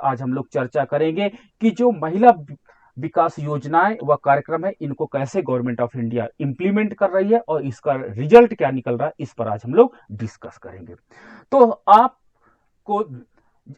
आज हम लोग चर्चा करेंगे कि जो महिला विकास योजनाएं व कार्यक्रम है इनको कैसे गवर्नमेंट ऑफ इंडिया इंप्लीमेंट कर रही है और इसका रिजल्ट क्या निकल रहा है, इस पर आज हम लोग डिस्कस करेंगे। तो आपको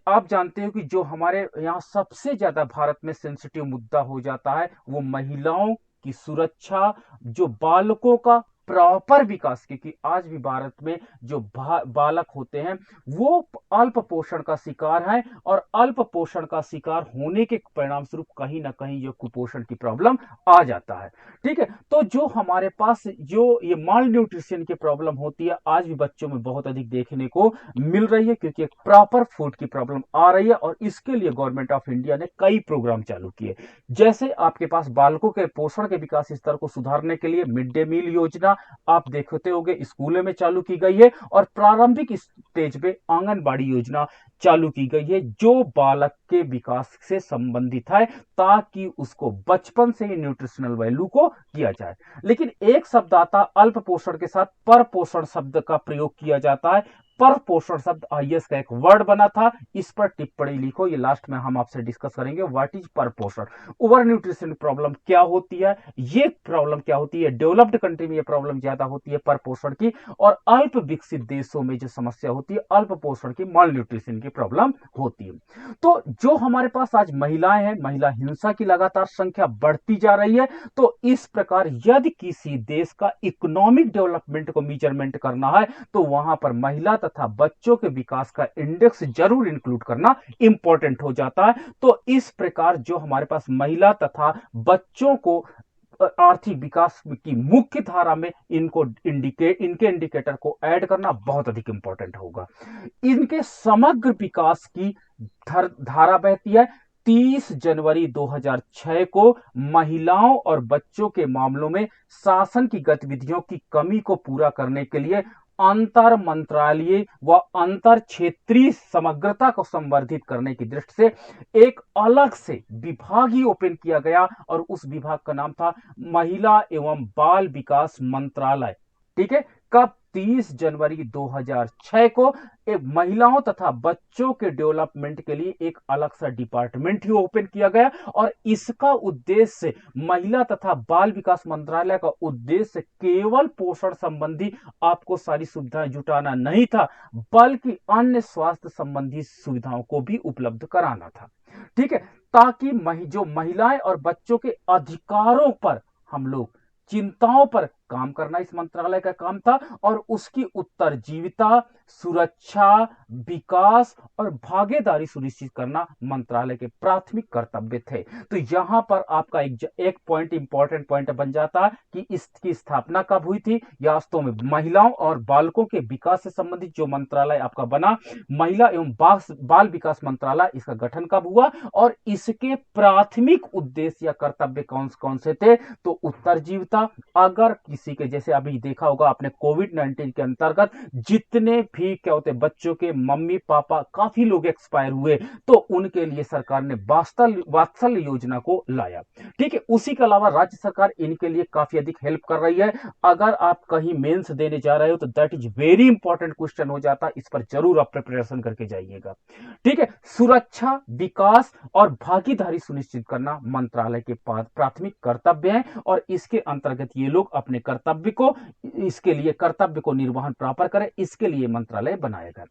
आप जानते हो कि जो हमारे यहाँ सबसे ज्यादा भारत में सेंसिटिव मुद्दा हो जाता है वो महिलाओं की सुरक्षा, जो बालकों का प्रॉपर विकास, क्योंकि आज भी भारत में जो बालक होते हैं वो अल्प पोषण का शिकार हैं और अल्प पोषण का शिकार होने के परिणाम स्वरूप कहीं ना कहीं ये कुपोषण की प्रॉब्लम आ जाता है। ठीक है, तो जो हमारे पास जो ये माल न्यूट्रिशन की प्रॉब्लम होती है आज भी बच्चों में बहुत अधिक देखने को मिल रही है, क्योंकि एक प्रॉपर फूड की प्रॉब्लम आ रही है और इसके लिए गवर्नमेंट ऑफ इंडिया ने कई प्रोग्राम चालू किए। जैसे आपके पास बालकों के पोषण के विकास स्तर को सुधारने के लिए मिड डे मील योजना आप देखते होंगे स्कूलों में चालू की गई है और प्रारंभिक स्टेज पे आंगनबाड़ी योजना चालू की गई है जो बालक के विकास से संबंधित है, ताकि उसको बचपन से ही न्यूट्रिशनल वैल्यू को किया जाए। लेकिन एक शब्द आता अल्प पोषण के साथ पर पोषण शब्द का प्रयोग किया जाता है। पर पोषण शब्द आईएएस का एक वर्ड बना था, इस पर टिप्पणी लिखो, ये लास्ट में हम आपसे डिस्कस करेंगे व्हाट इज पर पोषण। ओवर न्यूट्रिशन प्रॉब्लम क्या होती है, ये प्रॉब्लम क्या होती है, डेवलप्ड कंट्री में ये प्रॉब्लम ज्यादा होती है पर पोषण की, और अल्प विकसित देशों में जो समस्या होती है अल्प पोषण की, माल न्यूट्रिशन की प्रॉब्लम होती है। तो जो हमारे पास आज महिलाएं हैं, महिला हिंसा की लगातार संख्या बढ़ती जा रही है। तो इस प्रकार यदि किसी देश का इकोनॉमिक डेवलपमेंट को मेजरमेंट करना है तो वहां पर महिला तथा बच्चों के विकास का इंडेक्स जरूर इंक्लूड करना इंपॉर्टेंट हो जाता है। तो इस प्रकार जो हमारे पास महिला तथा बच्चों को आर्थिक विकास की मुख्य धारा में इनके इंडिकेटर को ऐड करना बहुत अधिक इंपॉर्टेंट होगा। इनके समग्र विकास की धारा बहती है। 30 जनवरी 2006 को महिलाओं और बच्चों के मामलों में शासन की गतिविधियों की कमी को पूरा करने के लिए अंतर मंत्रालयीय व अंतर क्षेत्रीय समग्रता को संवर्धित करने की दृष्टि से एक अलग से विभाग ही ओपन किया गया और उस विभाग का नाम था महिला एवं बाल विकास मंत्रालय। ठीक है, कब? 30 जनवरी 2006 को एक महिलाओं तथा बच्चों के डेवलपमेंट के लिए एक अलग सा डिपार्टमेंट ही ओपन किया गया और इसका उद्देश्य महिला तथा बाल विकास मंत्रालय का उद्देश्य केवल पोषण संबंधी आपको सारी सुविधाएं जुटाना नहीं था, बल्कि अन्य स्वास्थ्य संबंधी सुविधाओं को भी उपलब्ध कराना था। ठीक है, ताकि जो महिलाएं और बच्चों के अधिकारों पर हम लोग चिंताओं पर काम करना इस मंत्रालय का काम था और उसकी उत्तरजीविता, सुरक्षा, विकास और भागीदारी सुनिश्चित करना मंत्रालय के प्राथमिक कर्तव्य थे। तो यहां पर आपका एक पॉइंट इंपॉर्टेंट पॉइंट बन जाता है कि इसकी स्थापना कब हुई थी। वास्तव में महिलाओं और बालकों के विकास से संबंधित जो मंत्रालय आपका बना, महिला एवं बाल विकास मंत्रालय, इसका गठन कब हुआ और इसके प्राथमिक उद्देश्य या कर्तव्य कौन कौन से थे? तो उत्तरजीविता, अगर किसी के, जैसे अभी देखा होगा आपने कोविड-19 के अंतर्गत जितने भी क्या होते बच्चों के मम्मी पापा काफी लोग एक्सपायर हुए, तो उनके लिए सरकार ने वात्सल्य योजना को लाया। ठीक है, उसी के अलावा राज्य सरकार इनके लिए काफी अधिक हेल्प कर रही है। अगर आप कहीं मेंस देने जा रहे हो तो that is very important question हो जाता है, इस पर जरूर आप प्रिपरेशन करके जाइएगा। ठीक है, सुरक्षा, विकास और भागीदारी सुनिश्चित करना मंत्रालय के प्राथमिक कर्तव्य है और इसके अंतर्गत ये लोग अपने कर्तव्य को निर्वहन प्रॉपर करें, इसके लिए मंत्रालय बनाया गया।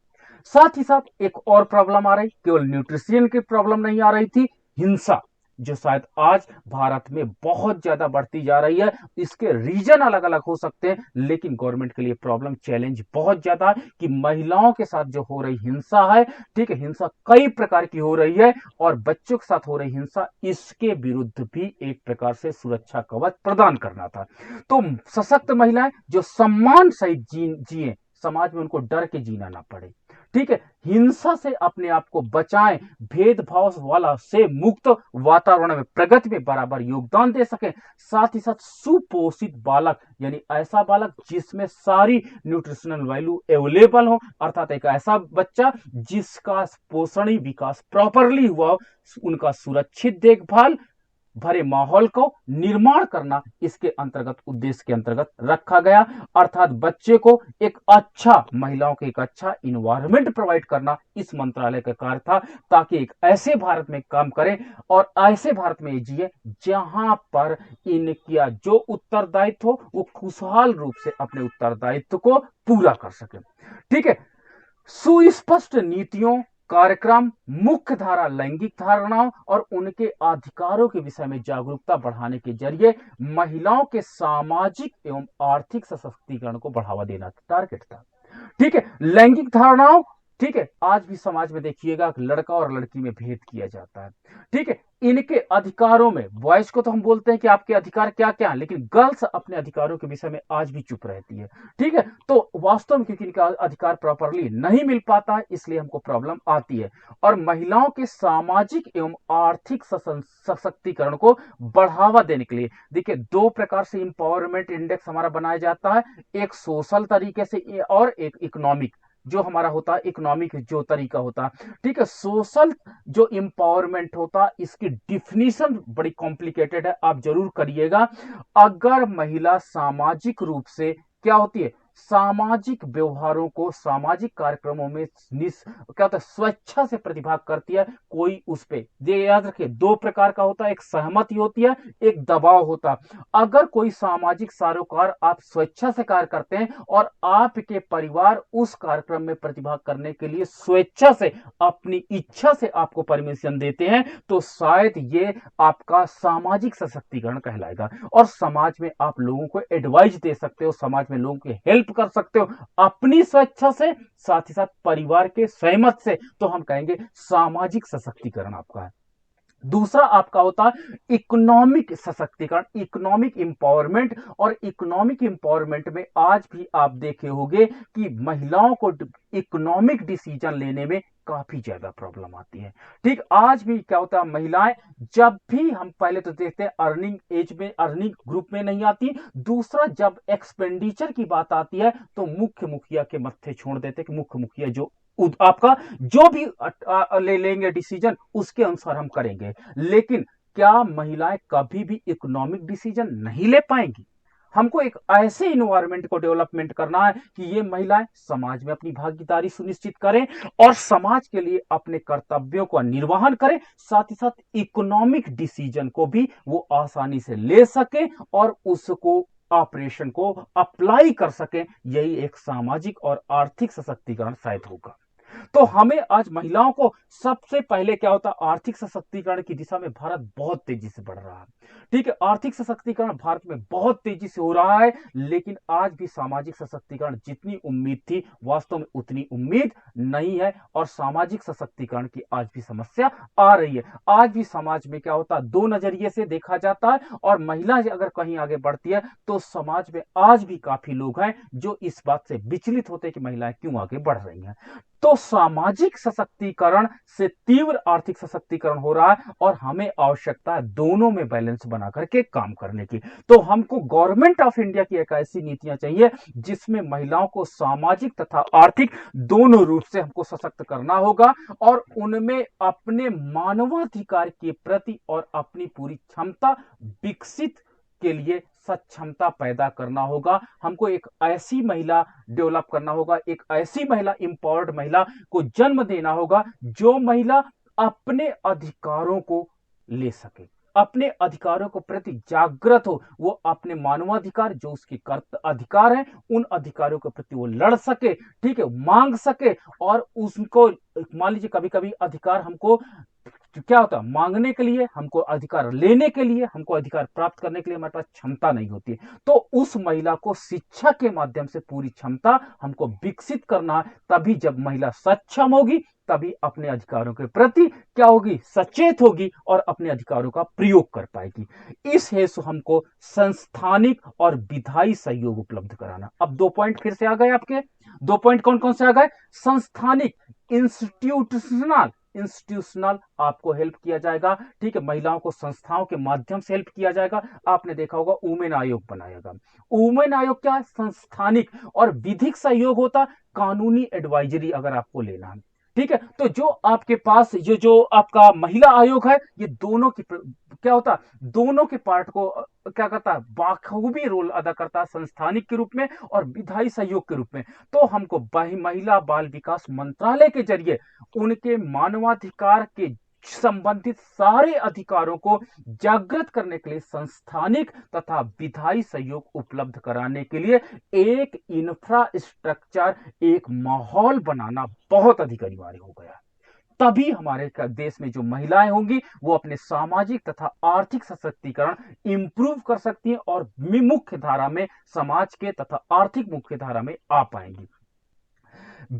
साथ ही साथ एक और प्रॉब्लम आ रही, केवल न्यूट्रिशन की प्रॉब्लम नहीं आ रही थी, हिंसा, जो शायद आज भारत में बहुत ज्यादा बढ़ती जा रही है। इसके रीजन अलग अलग हो सकते हैं, लेकिन गवर्नमेंट के लिए प्रॉब्लम, चैलेंज बहुत ज्यादा है कि महिलाओं के साथ जो हो रही हिंसा है, ठीक है, हिंसा कई प्रकार की हो रही है और बच्चों के साथ हो रही हिंसा, इसके विरुद्ध भी एक प्रकार से सुरक्षा कवच प्रदान करना था। तो सशक्त महिलाएं जो सम्मान सहित जिए, समाज में उनको डर के जीना ना पड़े। ठीक है, हिंसा से अपने आप को बचाएं, भेदभाव वाला से मुक्त वातावरण में प्रगति में बराबर योगदान दे सके। साथ ही साथ सुपोषित बालक, यानी ऐसा बालक जिसमें सारी न्यूट्रिशनल वैल्यू अवेलेबल हो, अर्थात एक ऐसा बच्चा जिसका पोषणी विकास प्रॉपरली हुआ, उनका सुरक्षित देखभाल भरे माहौल को निर्माण करना इसके अंतर्गत, उद्देश्य के अंतर्गत रखा गया। अर्थात बच्चे को एक अच्छा, महिलाओं को एक अच्छा इन्वायरमेंट प्रोवाइड करना इस मंत्रालय का कार्य था, ताकि एक ऐसे भारत में काम करें और ऐसे भारत में जिए जहां पर इनका जो उत्तरदायित्व हो वो खुशहाल रूप से अपने उत्तरदायित्व को पूरा कर सके। ठीक है, सुस्पष्ट नीतियों, कार्यक्रम, मुख्य धारा लैंगिक धारणाओं और उनके अधिकारों के विषय में जागरूकता बढ़ाने के जरिए महिलाओं के सामाजिक एवं आर्थिक सशक्तिकरण को बढ़ावा देना टारगेट था। ठीक है, लैंगिक धारणाओं, ठीक है, आज भी समाज में देखिएगा लड़का और लड़की में भेद किया जाता है। ठीक है, इनके अधिकारों में, बॉयज को तो हम बोलते हैं कि आपके अधिकार क्या क्या है, लेकिन गर्ल्स अपने अधिकारों के विषय में आज भी चुप रहती है। ठीक है, तो वास्तव में क्योंकि इनका अधिकार प्रॉपरली नहीं मिल पाता है, इसलिए हमको प्रॉब्लम आती है। और महिलाओं के सामाजिक एवं आर्थिक सशक्तिकरण को बढ़ावा देने के लिए देखिए 2 प्रकार से इंपावरमेंट इंडेक्स हमारा बनाया जाता है, एक सोशल तरीके से और एक इकोनॉमिक, जो हमारा होता है इकोनॉमिक जो तरीका होता है। ठीक है, सोशल जो इंपावरमेंट होता है इसकी डिफिनीशन बड़ी कॉम्प्लिकेटेड है, आप जरूर करिएगा। अगर महिला सामाजिक रूप से क्या होती है, सामाजिक व्यवहारों को, सामाजिक कार्यक्रमों में क्या होता है, स्वेच्छा से प्रतिभाग करती है, कोई उस पे, ये याद रखिए 2 प्रकार का होता है, एक सहमति होती है, एक दबाव होता है। अगर कोई सामाजिक सरोकार आप स्वेच्छा से कार्य करते हैं और आपके परिवार उस कार्यक्रम में प्रतिभाग करने के लिए स्वेच्छा से, अपनी इच्छा से आपको परमिशन देते हैं, तो शायद ये आपका सामाजिक सशक्तिकरण कहलाएगा और समाज में आप लोगों को एडवाइस दे सकते हो, समाज में लोगों की हेल्प कर सकते हो अपनी स्वेच्छा से, साथ ही साथ परिवार के सहमत से, तो हम कहेंगे सामाजिक सशक्तिकरण आपका है। दूसरा आपका होता है इकोनॉमिक सशक्तिकरण, इकोनॉमिक इंपावरमेंट। और इकोनॉमिक इंपावरमेंट में आज भी आप देखे होंगे कि महिलाओं को इकोनॉमिक डिसीजन लेने में काफी ज्यादा प्रॉब्लम आती है। ठीक, आज भी क्या होता है, महिलाएं जब भी, हम पहले तो देखते हैं अर्निंग एज में, अर्निंग ग्रुप में नहीं आती। दूसरा, जब एक्सपेंडिचर की बात आती है तो मुख्य मुखिया के मत्थे छोड़ देते कि मुख्य मुखिया जो आपका जो भी ले लेंगे डिसीजन उसके अनुसार हम करेंगे। लेकिन क्या महिलाएं कभी भी इकोनॉमिक डिसीजन नहीं ले पाएंगी? हमको एक ऐसे इन्वायरमेंट को डेवलपमेंट करना है कि ये महिलाएं समाज में अपनी भागीदारी सुनिश्चित करें और समाज के लिए अपने कर्तव्यों का निर्वहन करें, साथ ही साथ इकोनॉमिक डिसीजन को भी वो आसानी से ले सके और उसको, ऑपरेशन को अप्लाई कर सके। यही एक सामाजिक और आर्थिक सशक्तिकरण शायद होगा। तो हमें आज महिलाओं को सबसे पहले क्या होता है, आर्थिक सशक्तिकरण की दिशा में भारत बहुत तेजी से बढ़ रहा है। ठीक है, आर्थिक सशक्तिकरण भारत में बहुत तेजी से हो रहा है, लेकिन आज भी सामाजिक सशक्तिकरण जितनी उम्मीद थी वास्तव में उतनी उम्मीद नहीं है और सामाजिक सशक्तिकरण की आज भी समस्या आ रही है। आज भी समाज में क्या होता है, 2 नजरिए से देखा जाता है और महिला अगर कहीं आगे बढ़ती है तो समाज में आज भी काफी लोग हैं जो इस बात से विचलित होते हैं कि महिलाएं क्यों आगे बढ़ रही हैं। तो सामाजिक सशक्तिकरण से तीव्र आर्थिक सशक्तिकरण हो रहा है और हमें आवश्यकता है दोनों में बैलेंस बना करके काम करने की। तो हमको गवर्नमेंट ऑफ इंडिया की एक ऐसी नीतियां चाहिए जिसमें महिलाओं को सामाजिक तथा आर्थिक दोनों रूप से हमको सशक्त करना होगा और उनमें अपने मानवाधिकार के प्रति और अपनी पूरी क्षमता विकसित के लिए सक्षमता पैदा करना होगा। हमको एक ऐसी महिला डेवलप करना होगा, एक ऐसी महिला, इंपावर्ड महिला को जन्म देना होगा जो महिला अपने अधिकारों को ले सके, अपने अधिकारों को प्रति जागृत हो, वो अपने मानवाधिकार जो उसके अधिकार हैं उन अधिकारों के प्रति वो लड़ सके, ठीक है, मांग सके। और उसको मान लीजिए कभी कभी अधिकार हमको क्या होता है, मांगने के लिए, हमको अधिकार लेने के लिए, हमको अधिकार प्राप्त करने के लिए हमारे पास क्षमता नहीं होती है। तो उस महिला को शिक्षा के माध्यम से पूरी क्षमता हमको विकसित करना है। तभी जब महिला सक्षम होगी तभी अपने अधिकारों के प्रति क्या होगी, सचेत होगी और अपने अधिकारों का प्रयोग कर पाएगी। इस हेतु हमको संस्थानिक और विधायी सहयोग उपलब्ध कराना। अब 2 पॉइंट फिर से आ गए आपके, 2 पॉइंट कौन कौन से आ गए, संस्थानिक, इंस्टीट्यूशनल आपको हेल्प किया जाएगा। ठीक है, महिलाओं को संस्थाओं के माध्यम से हेल्प किया जाएगा। आपने देखा होगा वुमेन आयोग बनाएगा। वुमेन आयोग क्या है, संस्थानिक। और विधिक सहयोग होता कानूनी एडवाइजरी अगर आपको लेना है। ठीक है, तो जो आपके पास ये जो आपका महिला आयोग है, ये दोनों की क्या होता है, दोनों के पार्ट को क्या करता है, बाखूबी रोल अदा करता है, संस्थानिक के रूप में और विधायी सहयोग के रूप में। तो हमको महिला बाल विकास मंत्रालय के जरिए उनके मानवाधिकार के संबंधित सारे अधिकारों को जागृत करने के लिए संस्थानिक तथा विधायी सहयोग उपलब्ध कराने के लिए एक इंफ्रास्ट्रक्चर, एक माहौल बनाना बहुत अधिक अनिवार्य हो गया। तभी हमारे देश में जो महिलाएं होंगी वो अपने सामाजिक तथा आर्थिक सशक्तिकरण इंप्रूव कर सकती हैं और मुख्य धारा में, समाज के तथा आर्थिक मुख्य धारा में आ पाएंगी।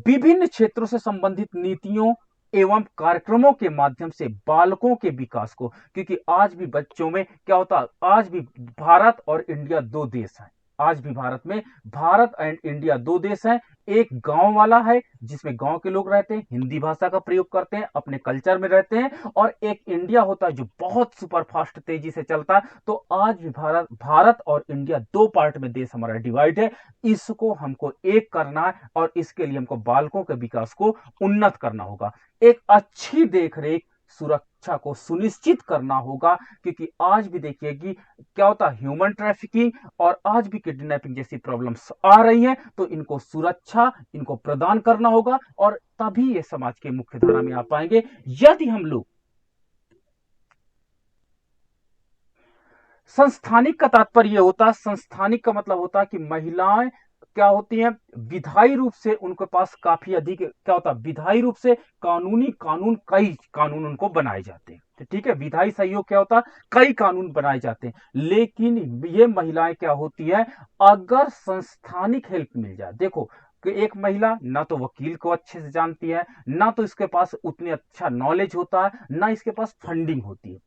विभिन्न क्षेत्रों से संबंधित नीतियों एवं कार्यक्रमों के माध्यम से बालकों के विकास को, क्योंकि आज भी बच्चों में क्या होता है, आज भी भारत और इंडिया दो देश हैं। आज भी भारत में भारत एंड इंडिया दो देश हैं। एक गांव वाला है जिसमें गांव के लोग रहते हैं, हिंदी भाषा का प्रयोग करते हैं, अपने कल्चर में रहते हैं, और एक इंडिया होता है जो बहुत सुपरफास्ट तेजी से चलता है। तो आज भी भारत और इंडिया दो पार्ट में देश हमारा डिवाइड है। इसको हमको एक करना है और इसके लिए हमको बालकों के विकास को उन्नत करना होगा। एक अच्छी देखरेख, सुरक्षा को सुनिश्चित करना होगा, क्योंकि आज भी देखिए कि क्या होता है, ह्यूमन ट्रैफिकिंग और आज भी किडनैपिंग जैसी प्रॉब्लम्स आ रही हैं। तो इनको सुरक्षा, इनको प्रदान करना होगा और तभी ये समाज के मुख्य धारा में आ पाएंगे। यदि हम लोग संस्थानिक का तात्पर्य होता है, संस्थानिक का मतलब होता है कि महिलाएं क्या होती हैं, विधायी रूप से उनके पास काफी अधिक क्या होता है, विधायी रूप से कई कानून उनको बनाए जाते हैं। ठीक है, विधायी सहयोग क्या होता है, कई कानून बनाए जाते हैं। लेकिन ये महिलाएं क्या होती है, अगर संस्थानिक हेल्प मिल जाए, देखो कि एक महिला ना तो वकील को अच्छे से जानती है, ना तो इसके पास उतनी अच्छा नॉलेज होता है, ना इसके पास फंडिंग होती है।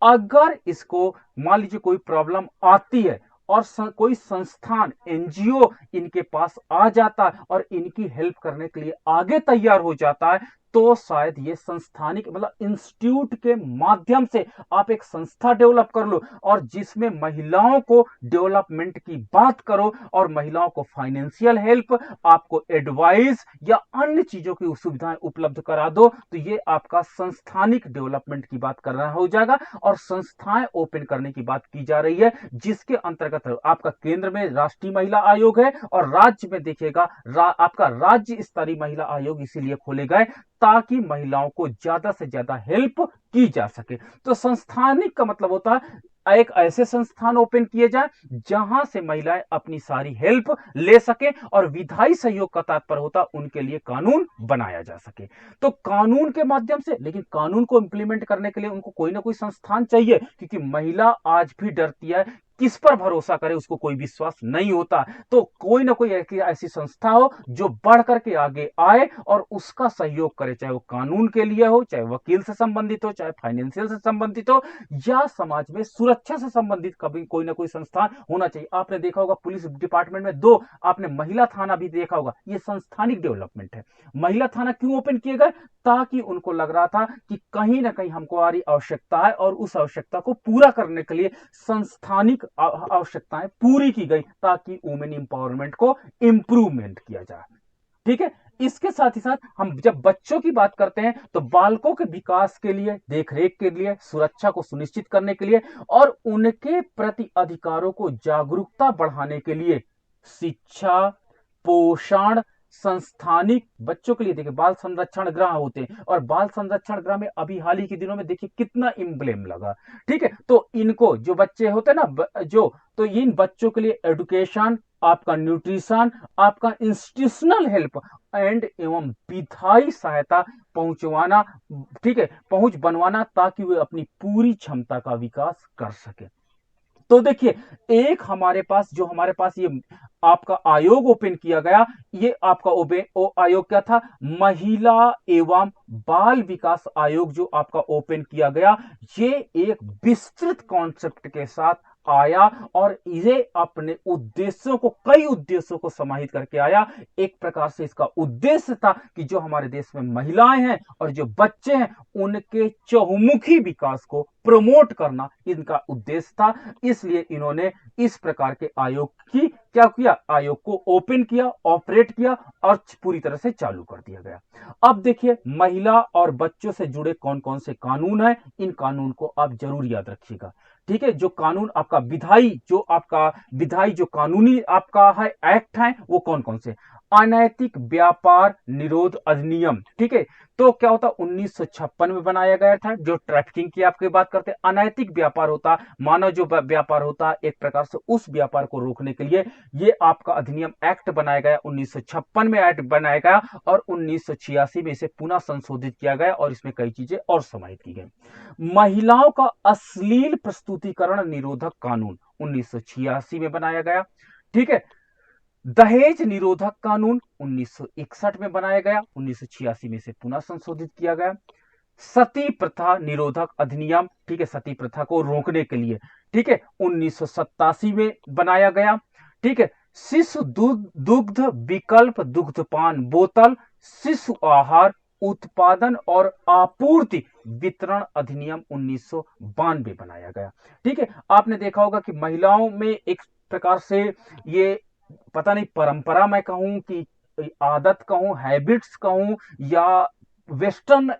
अगर इसको मान लीजिए कोई प्रॉब्लम आती है और कोई संस्थान, एनजीओ इनके पास आ जाता है और इनकी हेल्प करने के लिए आगे तैयार हो जाता है, तो शायद ये संस्थानिक मतलब इंस्टीट्यूट के माध्यम से आप एक संस्था डेवलप कर लो और जिसमें महिलाओं को डेवलपमेंट की बात करो और महिलाओं को फाइनेंशियल हेल्प, आपको एडवाइस या अन्य चीजों की सुविधाएं उपलब्ध करा दो, तो ये आपका संस्थानिक डेवलपमेंट की बात करना हो जाएगा। और संस्थाएं ओपन करने की बात की जा रही है, जिसके अंतर्गत आपका केंद्र में राष्ट्रीय महिला आयोग है और राज्य में देखिएगा आपका राज्य स्तरीय महिला आयोग इसीलिए खोले गए ताकि महिलाओं को ज्यादा से ज्यादा हेल्प की जा सके। तो संस्थानिक का मतलब होता है एक ऐसे संस्थान ओपन किए जाए जहां से महिलाएं अपनी सारी हेल्प ले सके, और विधायी सहयोग का तात्पर्य होता उनके लिए कानून बनाया जा सके। तो कानून के माध्यम से, लेकिन कानून को इंप्लीमेंट करने के लिए उनको कोई ना कोई संस्थान चाहिए, क्योंकि महिला आज भी डरती है, किस पर भरोसा करे उसको कोई विश्वास नहीं होता। तो कोई ना कोई ऐसी संस्था हो जो बढ़ करके आगे आए और उसका सहयोग करे, चाहे वो कानून के लिए हो, चाहे वकील से संबंधित हो, चाहे फाइनेंशियल से संबंधित हो, या समाज में सुरक्षा से संबंधित कभी कोई ना कोई संस्थान होना चाहिए। आपने देखा होगा पुलिस डिपार्टमेंट में दो आपने महिला थाना भी देखा होगा, ये संस्थानिक डेवलपमेंट है। महिला थाना क्यों ओपन किए गए, ताकि उनको लग रहा था कि कहीं ना कहीं हमको आ रही आवश्यकता है और उस आवश्यकता को पूरा करने के लिए संस्थानिक आवश्यकताएं पूरी की गई ताकि वुमेन एम्पावरमेंट को इंप्रूवमेंट किया जाए। ठीक है, इसके साथ ही साथ हम जब बच्चों की बात करते हैं तो बालकों के विकास के लिए, देखरेख के लिए, सुरक्षा को सुनिश्चित करने के लिए और उनके प्रति अधिकारों को जागरूकता बढ़ाने के लिए शिक्षा, पोषण, संस्थानिक बच्चों के लिए देखिए बाल संरक्षण गृह होते हैं और बाल संरक्षण गृह में अभी हाल ही के दिनों में देखिए कितना एम्ब्लेम लगा। ठीक है, तो इनको जो बच्चे होते हैं ना जो, तो इन बच्चों के लिए एजुकेशन, आपका न्यूट्रिशन, आपका इंस्टीट्यूशनल हेल्प एंड एवं विधायी सहायता पहुंचवाना, ठीक है, पहुंच बनवाना ताकि वे अपनी पूरी क्षमता का विकास कर सके। तो देखिए एक हमारे पास ये आपका आयोग ओपन किया गया, ये आपका आयोग क्या था, महिला एवं बाल विकास आयोग जो आपका ओपन किया गया, ये एक विस्तृत कॉन्सेप्ट के साथ आया और इसे अपने उद्देश्यों को, कई उद्देश्यों को समाहित करके आया। एक प्रकार से इसका उद्देश्य था कि जो हमारे देश में महिलाएं हैं और जो बच्चे हैं उनके चहुमुखी विकास को प्रमोट करना इनका उद्देश्य था। इसलिए इन्होंने इस प्रकार के आयोग की क्या किया, आयोग को ओपन किया, ऑपरेट किया और पूरी तरह से चालू कर दिया गया। अब देखिए महिला और बच्चों से जुड़े कौन कौन से कानून हैं, इन कानून को आप जरूर याद रखिएगा। ठीक है, जो कानून आपका विधायी जो कानूनी आपका है एक्ट है वो कौन कौन से, अनैतिक व्यापार निरोध अधिनियम। ठीक है, तो क्या होता 1956 में बनाया गया था, जो ट्रैफिकिंग की आपकी बात करते हैं। अनैतिक व्यापार होता मानव जो व्यापार होता एक प्रकार से, उस व्यापार को रोकने के लिए ये आपका अधिनियम एक्ट बनाया गया, 1956 में एक्ट बनाया गया और 1986 में इसे पुनः संशोधित किया गया और इसमें कई चीजें और समाहित की गई। महिलाओं का अश्लील प्रस्तुतिकरण निरोधक कानून 1986 में बनाया गया। ठीक है, दहेज निरोधक कानून 1961 में बनाया गया, 1986 में इसे पुनः संशोधित किया गया। सती प्रथा निरोधक अधिनियम, ठीक है, सती प्रथा को रोकने के लिए, ठीक है, 1987 में बनाया गया। ठीक है, शिशु दुग्ध विकल्प दुग्धपान बोतल शिशु आहार उत्पादन और आपूर्ति वितरण अधिनियम 1992 बनाया गया। ठीक है, आपने देखा होगा कि महिलाओं में एक प्रकार से ये पता नहीं परंपरा मैं कहूं कि आदत कहूं, हैबिट्स कहूं या वेस्टर्न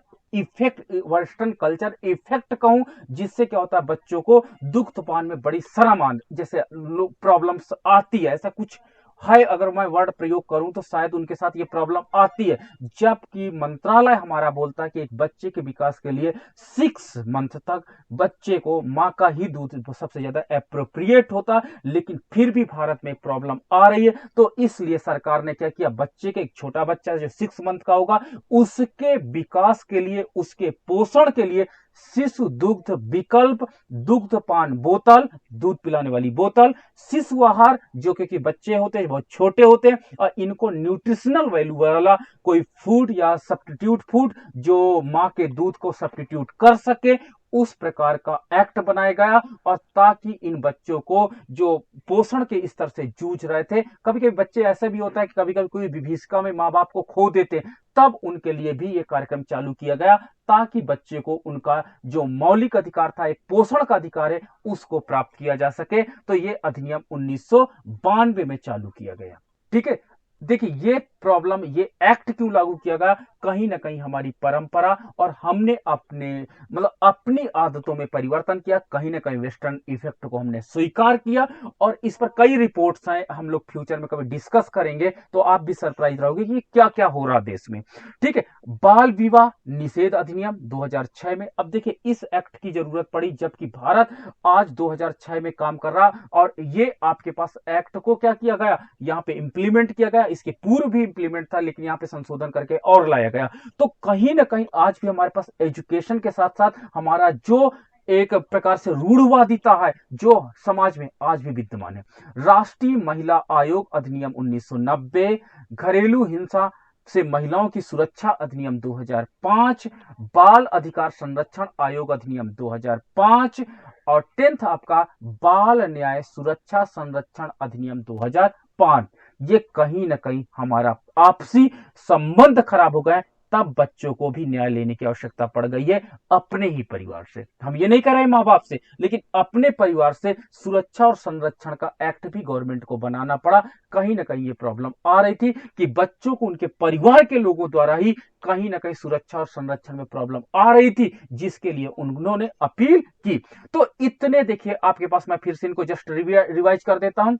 कल्चर इफेक्ट कहूं, जिससे क्या होता है बच्चों को दुग्धपान में बड़ी शर्म जैसे प्रॉब्लम्स आती है, ऐसा कुछ है अगर मैं वर्ड प्रयोग करूं तो शायद उनके साथ ये प्रॉब्लम आती है। जबकि मंत्रालय हमारा बोलता है कि एक बच्चे के विकास के लिए 6 मंथ तक बच्चे को मां का ही दूध सबसे ज्यादा एप्रोप्रिएट होता, लेकिन फिर भी भारत में प्रॉब्लम आ रही है। तो इसलिए सरकार ने क्या किया, बच्चे के, एक छोटा बच्चा जो 6 मंथ का होगा उसके विकास के लिए, उसके पोषण के लिए शिशु दुग्ध विकल्प दुग्धपान बोतल, दूध पिलाने वाली बोतल, शिशु आहार जो कि बच्चे होते हैं बहुत छोटे होते हैं और इनको न्यूट्रिशनल वैल्यू वाला कोई फूड या सब्स्टिट्यूट फूड जो मां के दूध को सब्स्टिट्यूट कर सके, उस प्रकार का एक्ट बनाया गया। और ताकि इन बच्चों को जो पोषण के स्तर से जूझ रहे थे, कभी कभी बच्चे ऐसा भी होता है कि कभी कभी कोई विभीषिका में माँ बाप को खो देते, तब उनके लिए भी ये कार्यक्रम चालू किया गया ताकि बच्चे को उनका जो मौलिक अधिकार था, एक पोषण का अधिकार है, उसको प्राप्त किया जा सके। तो ये अधिनियम 1992 में चालू किया गया। ठीक है, देखिए ये प्रॉब्लम, ये एक्ट क्यों लागू किया गया, कहीं ना कहीं हमारी परंपरा और हमने अपनी आदतों में परिवर्तन किया, कहीं ना कहीं वेस्टर्न इफेक्ट को हमने स्वीकार किया और इस पर कई रिपोर्ट्स हैं, हम लोग फ्यूचर में कभी डिस्कस करेंगे तो आप भी सरप्राइज रहोगे कि क्या क्या हो रहा देश में। ठीक है, बाल विवाह निषेध अधिनियम 2006 में, अब देखिए इस एक्ट की जरूरत पड़ी जबकि भारत आज 2006 में काम कर रहा और ये आपके पास एक्ट को क्या किया गया, यहां पे इंप्लीमेंट किया गया, इसके पूर्व भी इंप्लीमेंट था लेकिन यहां पे संशोधन करके और लाया गया। तो कहीं ना कहीं आज भी हमारे पास एजुकेशन के साथ साथ हमारा जो एक प्रकार से रूढ़वादिता है जो समाज में आज भी विद्यमान है। राष्ट्रीय महिला आयोग अधिनियम 1990, घरेलू हिंसा से महिलाओं की सुरक्षा अधिनियम 2005, बाल अधिकार संरक्षण आयोग अधिनियम 2005 और 10th आपका बाल न्याय सुरक्षा संरक्षण अधिनियम 2005। ये कहीं ना कहीं हमारा आपसी संबंध खराब हो गए, तब बच्चों को भी न्याय लेने की आवश्यकता पड़ गई है अपने ही परिवार से। हम ये नहीं कर रहे माँ बाप से, लेकिन अपने परिवार से सुरक्षा और संरक्षण का एक्ट भी गवर्नमेंट को बनाना पड़ा। कहीं ना कहीं ये प्रॉब्लम आ रही थी कि बच्चों को उनके परिवार के लोगों द्वारा ही कहीं ना कहीं सुरक्षा और संरक्षण में प्रॉब्लम आ रही थी, जिसके लिए उन्होंने अपील की। तो इतने देखिए आपके पास, मैं फिर से इनको जस्ट रिवाइज कर देता हूं।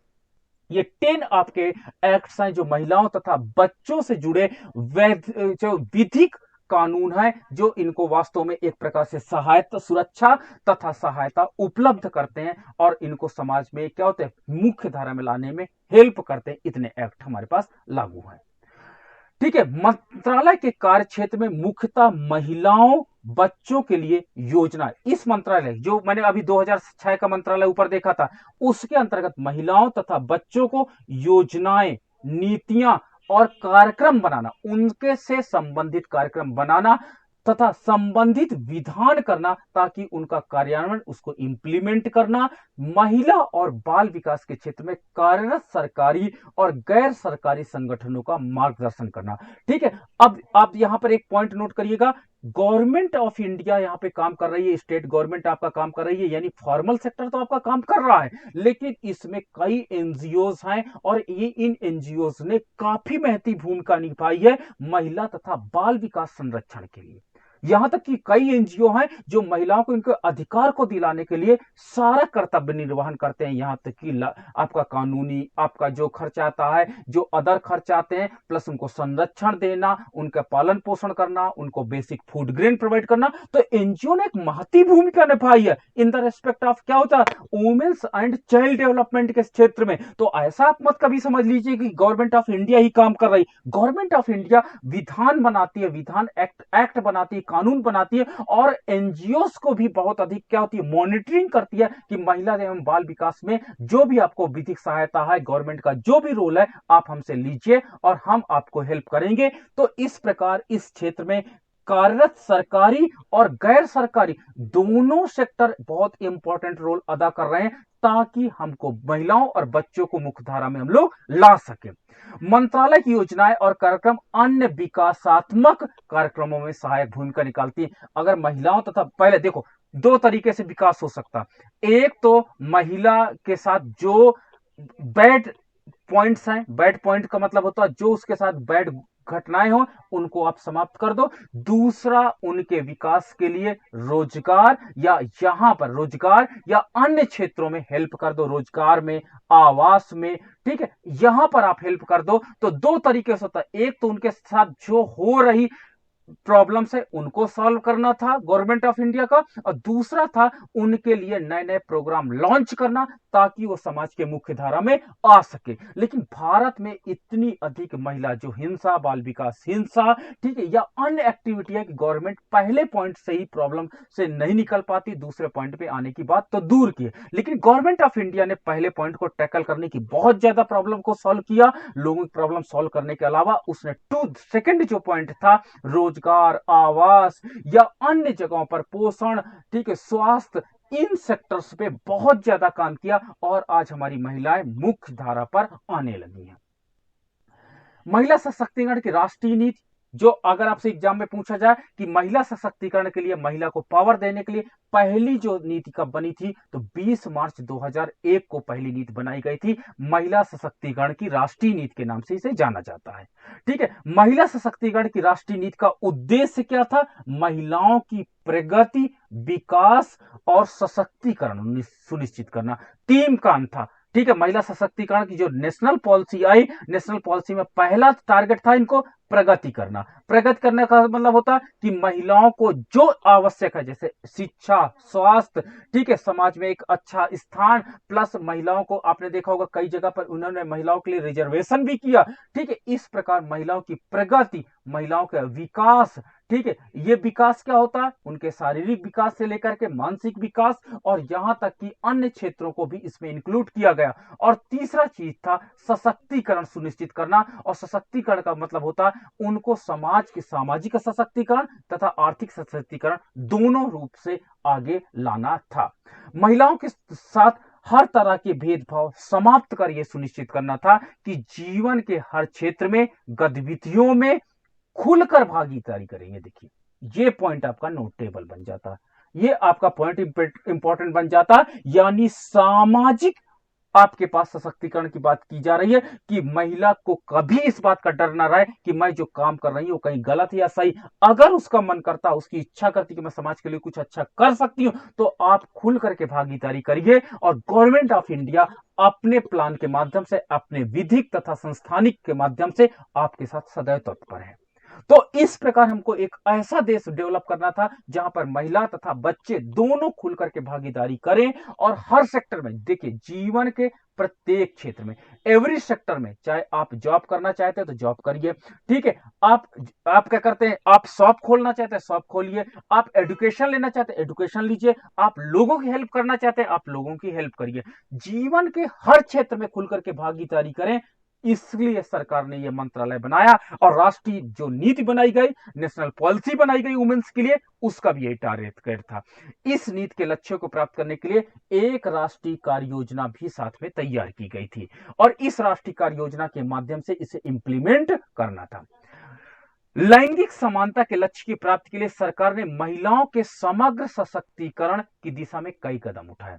ये 10 आपके एक्ट्स हैं जो महिलाओं तथा बच्चों से जुड़े जो विधिक कानून है, जो इनको वास्तव में एक प्रकार से सहायता, सुरक्षा तथा सहायता उपलब्ध करते हैं और इनको समाज में क्या होते हैं, मुख्य धारा में लाने में हेल्प करते हैं। इतने एक्ट हमारे पास लागू हैं। ठीक है, मंत्रालय के कार्य क्षेत्र में मुख्यतः महिलाओं बच्चों के लिए योजना, इस मंत्रालय जो मैंने अभी 2006 का मंत्रालय ऊपर देखा था, उसके अंतर्गत महिलाओं तथा बच्चों को योजनाएं, नीतियां और कार्यक्रम बनाना, उनके से संबंधित कार्यक्रम बनाना, तथा संबंधित विधान करना ताकि उनका कार्यान्वयन, उसको इंप्लीमेंट करना, महिला और बाल विकास के क्षेत्र में कार्यरत सरकारी और गैर सरकारी संगठनों का मार्गदर्शन करना। ठीक है, अब आप यहां पर एक पॉइंट नोट करिएगा, गवर्नमेंट ऑफ इंडिया यहां पे काम कर रही है, स्टेट गवर्नमेंट आपका काम कर रही है, यानी फॉर्मल सेक्टर तो आपका काम कर रहा है, लेकिन इसमें कई एनजीओज हैं और ये इन एनजीओज ने काफी महत्वपूर्ण भूमिका निभाई है महिला तथा बाल विकास संरक्षण के लिए। यहां तक कि कई एनजीओ हैं जो महिलाओं को इनके अधिकार को दिलाने के लिए सारा कर्तव्य निर्वहन करते हैं। यहां तक कि आपका कानूनी, आपका जो खर्च आता है, जो अदर खर्च आते हैं, प्लस उनको संरक्षण देना, उनका पालन पोषण करना, उनको बेसिक फूड ग्रेन प्रोवाइड करना। तो एनजीओ ने एक महती भूमिका निभाई है इन द रेस्पेक्ट ऑफ क्या होता है, वुमेन्स एंड चाइल्ड डेवलपमेंट के क्षेत्र में। तो ऐसा आप मत कभी समझ लीजिए कि गवर्नमेंट ऑफ इंडिया ही काम कर रही। गवर्नमेंट ऑफ इंडिया विधान बनाती है, विधान एक्ट बनाती है, कानून बनाती है, और एनजीओ को भी बहुत अधिक क्या होती है, मॉनिटरिंग करती है कि महिला एवं बाल विकास में जो भी आपको विधिक सहायता है, गवर्नमेंट का जो भी रोल है, आप हमसे लीजिए और हम आपको हेल्प करेंगे। तो इस प्रकार इस क्षेत्र में कार्यरत सरकारी और गैर सरकारी दोनों सेक्टर बहुत इंपॉर्टेंट रोल अदा कर रहे हैं ताकि हमको महिलाओं और बच्चों को मुख्यधारा में हम लोग ला सके। मंत्रालय की योजनाएं और कार्यक्रम अन्य विकासात्मक कार्यक्रमों में सहायक भूमिका निकालती है। अगर महिलाओं तथा पहले देखो, दो तरीके से विकास हो सकता, एक तो महिला के साथ जो बैड पॉइंट्स हैं, बैड पॉइंट का मतलब होता है जो उसके साथ बैड घटनाएं हो उनको आप समाप्त कर दो। दूसरा, उनके विकास के लिए रोजगार, या यहां पर रोजगार या अन्य क्षेत्रों में हेल्प कर दो, रोजगार में, आवास में। ठीक है, यहां पर आप हेल्प कर दो। तो दो तरीके से होता है, एक तो उनके साथ जो हो रही प्रॉब्लम्स है उनको सॉल्व करना था गवर्नमेंट ऑफ इंडिया का, और दूसरा था उनके लिए नए नए प्रोग्राम लॉन्च करना ताकि वो समाज के मुख्य धारा में आ सके। लेकिन भारत में इतनी अधिक महिला जो हिंसा, बाल विकास हिंसा, ठीक है, या अन्य एक्टिविटी है कि गवर्नमेंट पहले पॉइंट से ही प्रॉब्लम से नहीं निकल पाती, दूसरे पॉइंट पे आने की बात तो दूर की है। लेकिन गवर्नमेंट ऑफ इंडिया ने पहले पॉइंट को टैकल करने की बहुत ज्यादा प्रॉब्लम को सॉल्व किया। लोगों की प्रॉब्लम सॉल्व करने के अलावा उसने सेकंड जो पॉइंट था, रोजगार, आवास या अन्य जगहों पर पोषण, ठीक है, स्वास्थ्य, इन सेक्टर्स पे बहुत ज्यादा काम किया और आज हमारी महिलाएं मुख्य धारा पर आने लगी हैं। महिला सशक्तिकरण की राष्ट्रीय नीति, जो अगर आपसे एग्जाम में पूछा जाए कि महिला सशक्तिकरण के लिए, महिला को पावर देने के लिए पहली जो नीति कब बनी थी, तो 20 मार्च 2001 को पहली नीति बनाई गई थी। महिला सशक्तिकरण की राष्ट्रीय नीति के नाम से इसे जाना जाता है। ठीक है, महिला सशक्तिकरण की राष्ट्रीय नीति का उद्देश्य क्या था? महिलाओं की प्रगति, विकास और सशक्तिकरण सुनिश्चित करना, तीन काम था। ठीक है, महिला सशक्तिकरण की जो नेशनल पॉलिसी आई, नेशनल पॉलिसी में पहला टारगेट था इनको प्रगति करना। प्रगति करने का मतलब होता है कि महिलाओं को जो आवश्यक है, जैसे शिक्षा, स्वास्थ्य, ठीक है, समाज में एक अच्छा स्थान, प्लस महिलाओं को आपने देखा होगा कई जगह पर उन्होंने महिलाओं के लिए रिजर्वेशन भी किया। ठीक है, इस प्रकार महिलाओं की प्रगति, महिलाओं का विकास, ठीक है, ये विकास क्या होता है? उनके शारीरिक विकास से लेकर के मानसिक विकास और यहां तक कि अन्य क्षेत्रों को भी इसमें इंक्लूड किया गया। और तीसरा चीज था सशक्तिकरण सुनिश्चित करना, और सशक्तिकरण का मतलब होता है उनको समाज के सामाजिक सशक्तिकरण तथा आर्थिक सशक्तिकरण दोनों रूप से आगे लाना था। महिलाओं के साथ हर तरह के भेदभाव समाप्त कर यह सुनिश्चित करना था कि जीवन के हर क्षेत्र में, गतिविधियों में खुलकर भागीदारी करेंगे। देखिए, ये पॉइंट आपका नोटेबल बन जाता, ये आपका पॉइंट इंपॉर्टेंट बन जाता, यानी सामाजिक आपके पास सशक्तिकरण की बात की जा रही है कि महिला को कभी इस बात का डर ना रहे कि मैं जो काम कर रही हूं कहीं गलत या सही। अगर उसका मन करता, उसकी इच्छा करती कि मैं समाज के लिए कुछ अच्छा कर सकती हूं, तो आप खुल करके भागीदारी करिए। और गवर्नमेंट ऑफ इंडिया अपने प्लान के माध्यम से, अपने विधिक तथा संस्थानिक के माध्यम से आपके साथ सदैव तत्पर है। तो इस प्रकार हमको एक ऐसा देश डेवलप करना था जहां पर महिला तथा बच्चे दोनों खुल करके भागीदारी करें, और हर सेक्टर में, देखिए, जीवन के प्रत्येक क्षेत्र में, एवरी सेक्टर में, चाहे आप जॉब करना चाहते हैं तो जॉब करिए, ठीक है, आप क्या करते हैं, आप शॉप खोलना चाहते हैं शॉप खोलिए, आप एजुकेशन लेना चाहते हैं एजुकेशन लीजिए, आप लोगों की हेल्प करना चाहते हैं आप लोगों की हेल्प करिए। जीवन के हर क्षेत्र में खुल करके भागीदारी करें, इसलिए सरकार ने यह मंत्रालय बनाया और राष्ट्रीय जो नीति बनाई गई, नेशनल पॉलिसी बनाई गई वुमेन्स के लिए, उसका भी यही टारगेट था। इस नीति के लक्ष्यों को प्राप्त करने के लिए एक राष्ट्रीय कार्य योजना भी साथ में तैयार की गई थी और इस राष्ट्रीय कार्य योजना के माध्यम से इसे इंप्लीमेंट करना था। लैंगिक समानता के लक्ष्य की प्राप्ति के लिए सरकार ने महिलाओं के समग्र सशक्तिकरण की दिशा में कई कदम उठाए।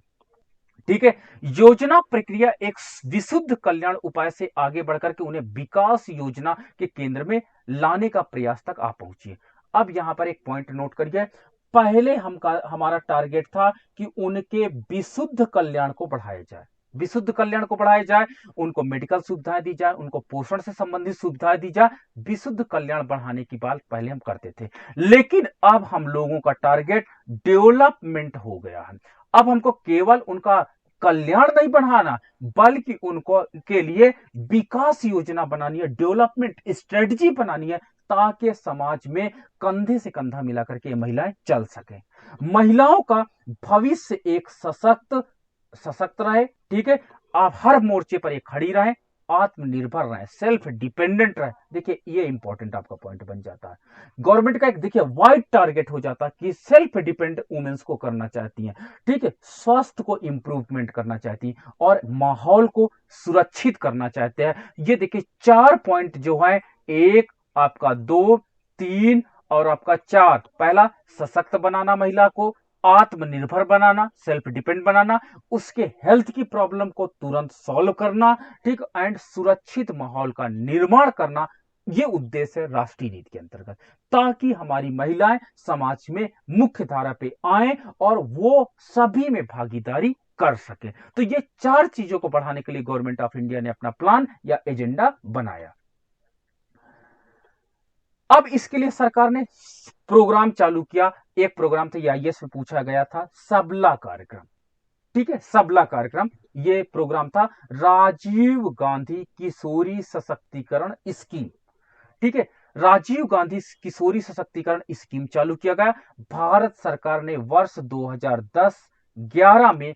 ठीक है, योजना प्रक्रिया एक विशुद्ध कल्याण उपाय से आगे बढ़कर के उन्हें विकास योजना के केंद्र में लाने का प्रयास तक आ पहुंची। अब यहां पर एक पॉइंट नोट करिए, पहले हमारा टारगेट था कि उनके विशुद्ध कल्याण को बढ़ाया जाए, विशुद्ध कल्याण को बढ़ाया जाए, उनको मेडिकल सुविधाएं दी जाए, उनको पोषण से संबंधित सुविधाएं दी जाए। विशुद्ध कल्याण बढ़ाने की बात पहले हम करते थे, लेकिन अब हम लोगों का टारगेट डेवलपमेंट हो गया है। अब हमको केवल उनका कल्याण नहीं बढ़ाना, बल्कि उनको के लिए विकास योजना बनानी है, डेवलपमेंट स्ट्रेटजी बनानी है, ताकि समाज में कंधे से कंधा मिलाकर के महिलाएं चल सकें। महिलाओं का भविष्य एक सशक्त रहे। ठीक है, आप हर मोर्चे पर ये खड़ी रहे, आत्मनिर्भर रहे, सेल्फ डिपेंडेंट रहे। देखिए ये इंपॉर्टेंट आपका पॉइंट बन जाता है। गवर्नमेंट का एक देखिए वाइड टारगेट हो जाता है कि सेल्फ डिपेंडेंट वुमेन्स को करना चाहती हैं। ठीक है, स्वास्थ्य को इंप्रूवमेंट करना चाहती हैं और माहौल को सुरक्षित करना चाहते हैं। ये देखिए 4 पॉइंट जो है, 1 आपका 2 3 और आपका 4। पहला, सशक्त बनाना महिला को, आत्मनिर्भर बनाना, सेल्फ डिपेंड बनाना, उसके हेल्थ की प्रॉब्लम को तुरंत सॉल्व करना, ठीक, एंड सुरक्षित माहौल का निर्माण करना। ये उद्देश्य है राष्ट्रीय नीति के अंतर्गत, ताकि हमारी महिलाएं समाज में मुख्य धारा पे आए और वो सभी में भागीदारी कर सके। तो ये 4 चीजों को बढ़ाने के लिए गवर्नमेंट ऑफ इंडिया ने अपना प्लान या एजेंडा बनाया। अब इसके लिए सरकार ने प्रोग्राम चालू किया। एक प्रोग्राम था, आईएएस में पूछा गया था, सबला कार्यक्रम। ठीक है, सबला कार्यक्रम, ये प्रोग्राम था राजीव गांधी किशोरी सशक्तिकरण स्कीम। ठीक है, राजीव गांधी किशोरी सशक्तिकरण स्कीम चालू किया गया। भारत सरकार ने वर्ष 2010-11 में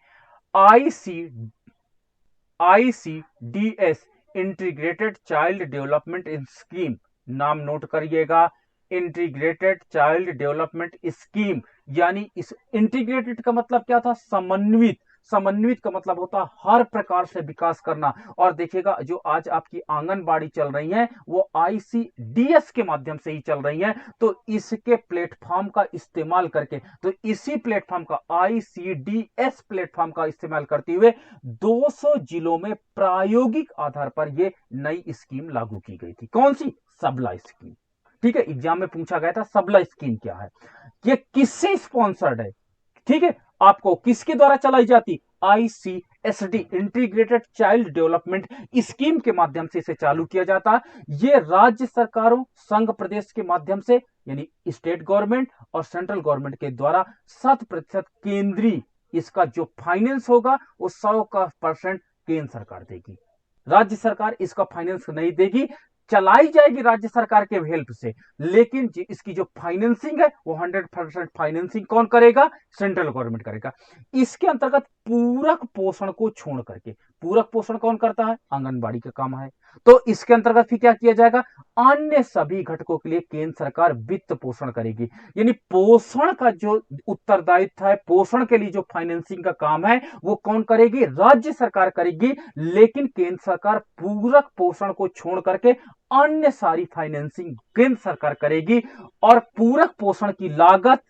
ICDS integrated child development scheme, नाम नोट करिएगा, इंटीग्रेटेड चाइल्ड डेवलपमेंट स्कीम। यानी इस इंटीग्रेटेड का मतलब क्या था, समन्वित। समन्वित का मतलब होता है हर प्रकार से विकास करना। और देखिएगा जो आज आपकी आंगनबाड़ी चल रही है वो आईसीडीएस के माध्यम से ही चल रही है। तो इसके प्लेटफॉर्म का इस्तेमाल करके, तो इसी प्लेटफॉर्म का, आईसीडीएस प्लेटफॉर्म का इस्तेमाल करते हुए 200 जिलों में प्रायोगिक आधार पर यह नई स्कीम लागू की गई थी। कौन सी? सबला स्कीम। ठीक है, एग्जाम में पूछा गया था सबला स्कीम क्या है, ये किससे स्पॉन्सर्ड है। ठीक है, आपको किसके द्वारा चलाई जाती? आईसीएसडी इंटीग्रेटेड चाइल्ड डेवलपमेंट स्कीम के माध्यम से इसे चालू किया जाता है। ये राज्य सरकारों, संघ प्रदेश के माध्यम से, यानी स्टेट गवर्नमेंट और सेंट्रल गवर्नमेंट के द्वारा 100% केंद्रीय, इसका जो फाइनेंस होगा वो 100% केंद्र सरकार देगी। राज्य सरकार इसका फाइनेंस नहीं देगी, चलाई जाएगी राज्य सरकार के हेल्प से, लेकिन इसकी जो फाइनेंसिंग है वो 100% फाइनेंसिंग कौन करेगा? सेंट्रल गवर्नमेंट करेगा। इसके अंतर्गत पूरक पोषण को छोड़ करके, पूरक पोषण कौन करता है? आंगनबाड़ी का काम है। तो इसके अंतर्गत फिर क्या किया जाएगा? अन्य सभी घटकों के लिए केंद्र सरकार वित्त पोषण करेगी। यानी पोषण का जो उत्तरदायित्व है, पोषण के लिए जो फाइनेंसिंग का काम है वो कौन करेगी? राज्य सरकार करेगी। लेकिन केंद्र सरकार पूरक पोषण को छोड़ करके अन्य सारी फाइनेंसिंग केंद्र सरकार करेगी और पूरक पोषण की लागत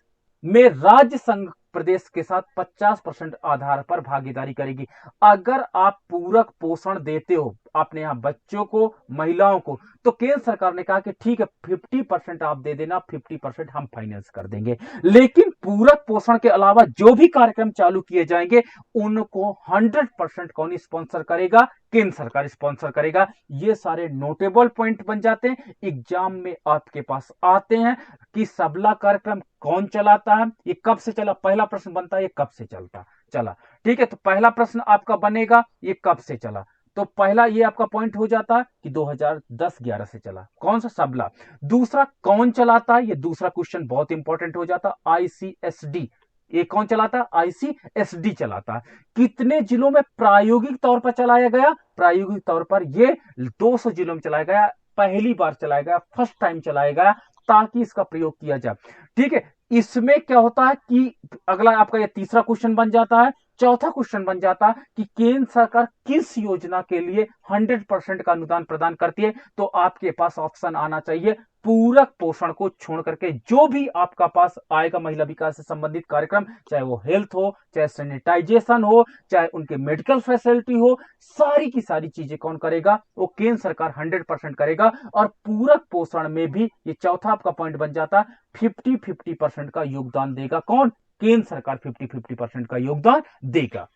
में राज्य संघ प्रदेश के साथ 50% आधार पर भागीदारी करेगी। अगर आप पूरक पोषण देते हो अपने यहां बच्चों को, महिलाओं को, तो केंद्र सरकार ने कहा कि ठीक है 50% आप दे देना, 50% हम फाइनेंस कर देंगे। लेकिन पूरक पोषण के अलावा जो भी कार्यक्रम चालू किए जाएंगे उनको 100% कौन स्पॉन्सर करेगा? केंद्र सरकार स्पॉन्सर करेगा। ये सारे नोटेबल पॉइंट बन जाते हैं, एग्जाम में आपके पास आते हैं कि सबला कार्यक्रम कौन चलाता है, ये कब से चला। पहला प्रश्न बनता है ये कब से चला। ठीक है, तो पहला प्रश्न आपका बनेगा ये कब से चला। तो पहला ये आपका पॉइंट हो जाता है कि 2010-11 से चला। कौन सा? सबला। दूसरा, कौन चलाता है, ये दूसरा क्वेश्चन बहुत इंपॉर्टेंट हो जाता है। आईसीएसडी ये कौन चलाता है? ICSD चलाता है। कितने जिलों में प्रायोगिक तौर पर चलाया गया? प्रायोगिक तौर पर ये 200 जिलों में चलाया गया, पहली बार चलाया गया, फर्स्ट टाइम चलाया गया, ताकि इसका प्रयोग किया जाए। ठीक है, इसमें क्या होता है कि अगला आपका ये तीसरा क्वेश्चन बन जाता है। चौथा क्वेश्चन बन जाता कि केंद्र सरकार किस योजना के लिए 100% का अनुदान प्रदान करती है? तो आपके पास ऑप्शन आना चाहिए पूरक पोषण को छोड़ करके जो भी आपका पास आएगा महिला विकास से संबंधित कार्यक्रम, चाहे वो हेल्थ हो, चाहे सैनिटाइजेशन हो, चाहे उनके मेडिकल फैसिलिटी हो, सारी की सारी चीजें कौन करेगा? वो केंद्र सरकार 100% करेगा। और पूरक पोषण में भी ये चौथा आपका पॉइंट बन जाता 50-50% का योगदान देगा। कौन? केंद्र सरकार 50-50% का योगदान देगा।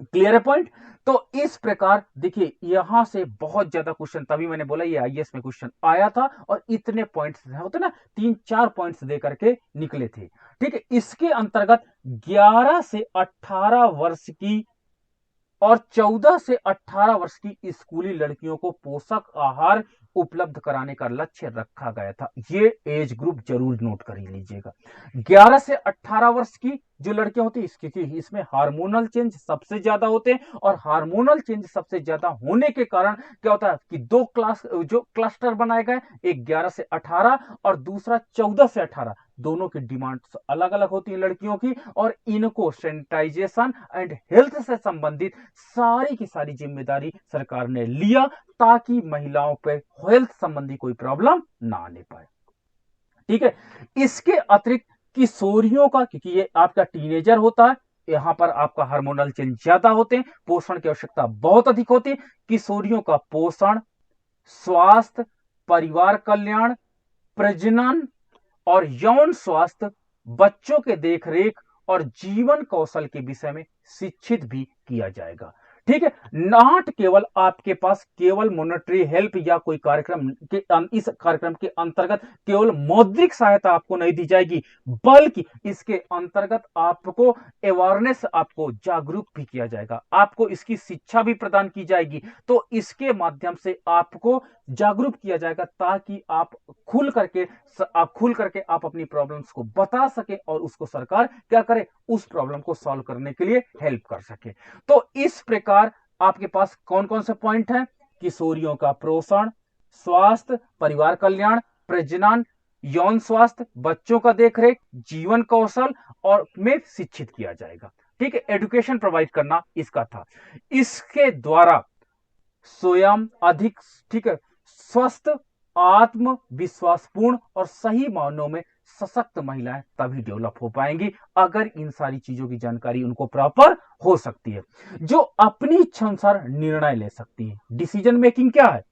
क्लियर है पॉइंट? तो इस प्रकार देखिए यहां से बहुत ज्यादा क्वेश्चन, तभी मैंने बोला ये आईएएस में क्वेश्चन आया था, और इतने पॉइंट्स होते ना, 3-4 पॉइंट्स दे करके निकले थे। ठीक है, इसके अंतर्गत 11 से 18 वर्ष की और 14 से 18 वर्ष की स्कूली लड़कियों को पोषक आहार उपलब्ध कराने का लक्ष्य रखा गया था। ये एज ग्रुप जरूर नोट कर लीजिएगा। 11 से 18 वर्ष की जो लड़कियां होती है, इसमें हार्मोनल चेंज सबसे ज्यादा होते हैं, और हार्मोनल चेंज सबसे ज्यादा होने के कारण क्या होता है कि दो क्लस्टर बनाए गए, एक 11 से 18 और दूसरा 14 से 18। दोनों की डिमांड्स अलग अलग होती है लड़कियों की, और इनको सैनिटाइजेशन एंड हेल्थ से संबंधित सारी की सारी जिम्मेदारी सरकार ने लिया, ताकि महिलाओं पे हेल्थ संबंधी कोई प्रॉब्लम ना आने पाए। ठीक है, इसके अतिरिक्त किशोरियों का, क्योंकि ये आपका टीनेजर होता है, यहां पर आपका हार्मोनल चेंज ज्यादा होते हैं, पोषण की आवश्यकता बहुत अधिक होती है। किशोरियों का पोषण, स्वास्थ्य, परिवार कल्याण, प्रजनन और यौन स्वास्थ्य, बच्चों के देखरेख और जीवन कौशल के विषय में शिक्षित भी किया जाएगा। ठीक है, नॉट केवल आपके पास केवल मॉनेटरी हेल्प या कोई कार्यक्रम के इस कार्यक्रम के अंतर्गत केवल मौद्रिक सहायता आपको नहीं दी जाएगी, बल्कि इसके अंतर्गत आपको अवेयरनेस, आपको जागरूक भी किया जाएगा, आपको इसकी शिक्षा भी प्रदान की जाएगी। तो इसके माध्यम से आपको जागरूक किया जाएगा, ताकि आप खुल करके आप अपनी प्रॉब्लम्स को बता सके, और उसको सरकार क्या करे? उस प्रॉब्लम को सॉल्व करने के लिए हेल्प कर सके। तो इस प्रकार आपके पास कौन कौन से पॉइंट हैं? किशोरियों का पोषण, स्वास्थ्य, परिवार कल्याण, प्रजनन, यौन स्वास्थ्य, बच्चों का देखरेख, जीवन कौशल और में शिक्षित किया जाएगा। ठीक है, एजुकेशन प्रोवाइड करना इसका था। इसके द्वारा स्वयं अधिक, ठीक है, स्वस्थ, आत्मविश्वासपूर्ण और सही मायनों में सशक्त महिलाएं तभी डेवलप हो पाएंगी, अगर इन सारी चीजों की जानकारी उनको प्रॉपर हो सकती है, जो अपनी इच्छा अनुसार निर्णय ले सकती है। डिसीजन मेकिंग क्या है?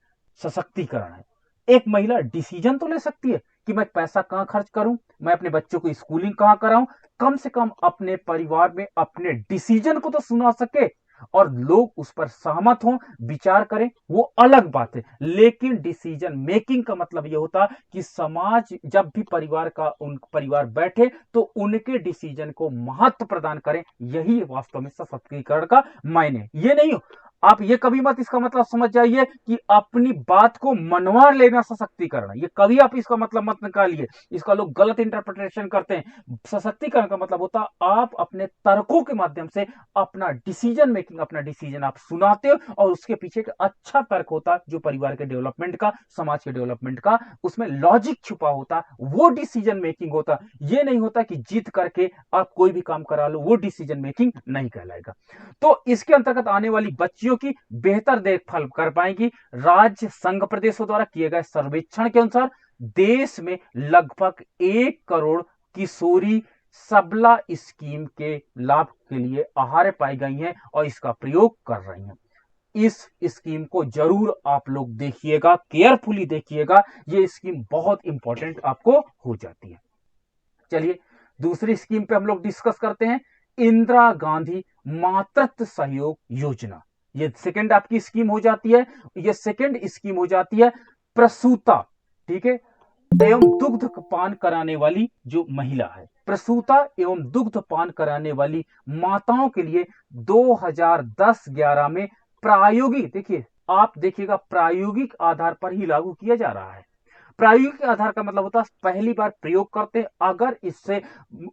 सशक्तिकरण है। एक महिला डिसीजन तो ले सकती है कि मैं पैसा कहां खर्च करूं, मैं अपने बच्चों को स्कूलिंग कहां कराऊं, कम से कम अपने परिवार में अपने डिसीजन को तो सुना सके, और लोग उस पर सहमत हों, विचार करें, वो अलग बात है। लेकिन डिसीजन मेकिंग का मतलब यह होता कि समाज जब भी परिवार बैठे तो उनके डिसीजन को महत्व प्रदान करें। यही वास्तव में सशक्तिकरण का मायने। ये नहीं हो आप ये कभी मत इसका मतलब समझ जाइए कि अपनी बात को मनवा लेना सशक्तिकरण, ये कभी आप इसका मतलब मत निकालिए, इसका लोग गलत इंटरप्रिटेशन करते हैं। सशक्तिकरण का मतलब होता आप अपने तर्कों के माध्यम से अपना डिसीजन मेकिंग, अपना डिसीजन आप सुनाते हो, और उसके पीछे एक अच्छा तर्क होता जो परिवार के डेवलपमेंट का, समाज के डेवलपमेंट का, उसमें लॉजिक छुपा होता, वो डिसीजन मेकिंग होता। ये नहीं होता कि जीत करके आप कोई भी काम करा लो, वो डिसीजन मेकिंग नहीं कहलाएगा। तो इसके अंतर्गत आने वाली बच्चियों की बेहतर देखभाल कर पाएंगी। राज्य संघ प्रदेशों द्वारा किए गए सर्वेक्षण के अनुसार देश में लगभग 1 करोड़ किशोरी सबला स्कीम के लाभ के लिए आहार्य पाई गई हैं, और इसका प्रयोग कर रही हैं। इस स्कीम को जरूर आप लोग देखिएगा, केयरफुली देखिएगा, ये स्कीम बहुत इंपॉर्टेंट आपको हो जाती है। चलिए दूसरी स्कीम पे हम लोग डिस्कस करते हैं, इंदिरा गांधी मातृत्व सहयोग योजना। ये सेकंड आपकी स्कीम हो जाती है। ये सेकंड स्कीम हो जाती है प्रसूता, ठीक है, एवं दुग्ध पान कराने वाली जो महिला है, प्रसूता एवं दुग्ध पान कराने वाली माताओं के लिए 2010-11 में प्रायोगिक, देखिए आप देखिएगा प्रायोगिक आधार पर ही लागू किया जा रहा है। प्रायोगिक आधार का मतलब होता है पहली बार प्रयोग करते हैं, अगर इससे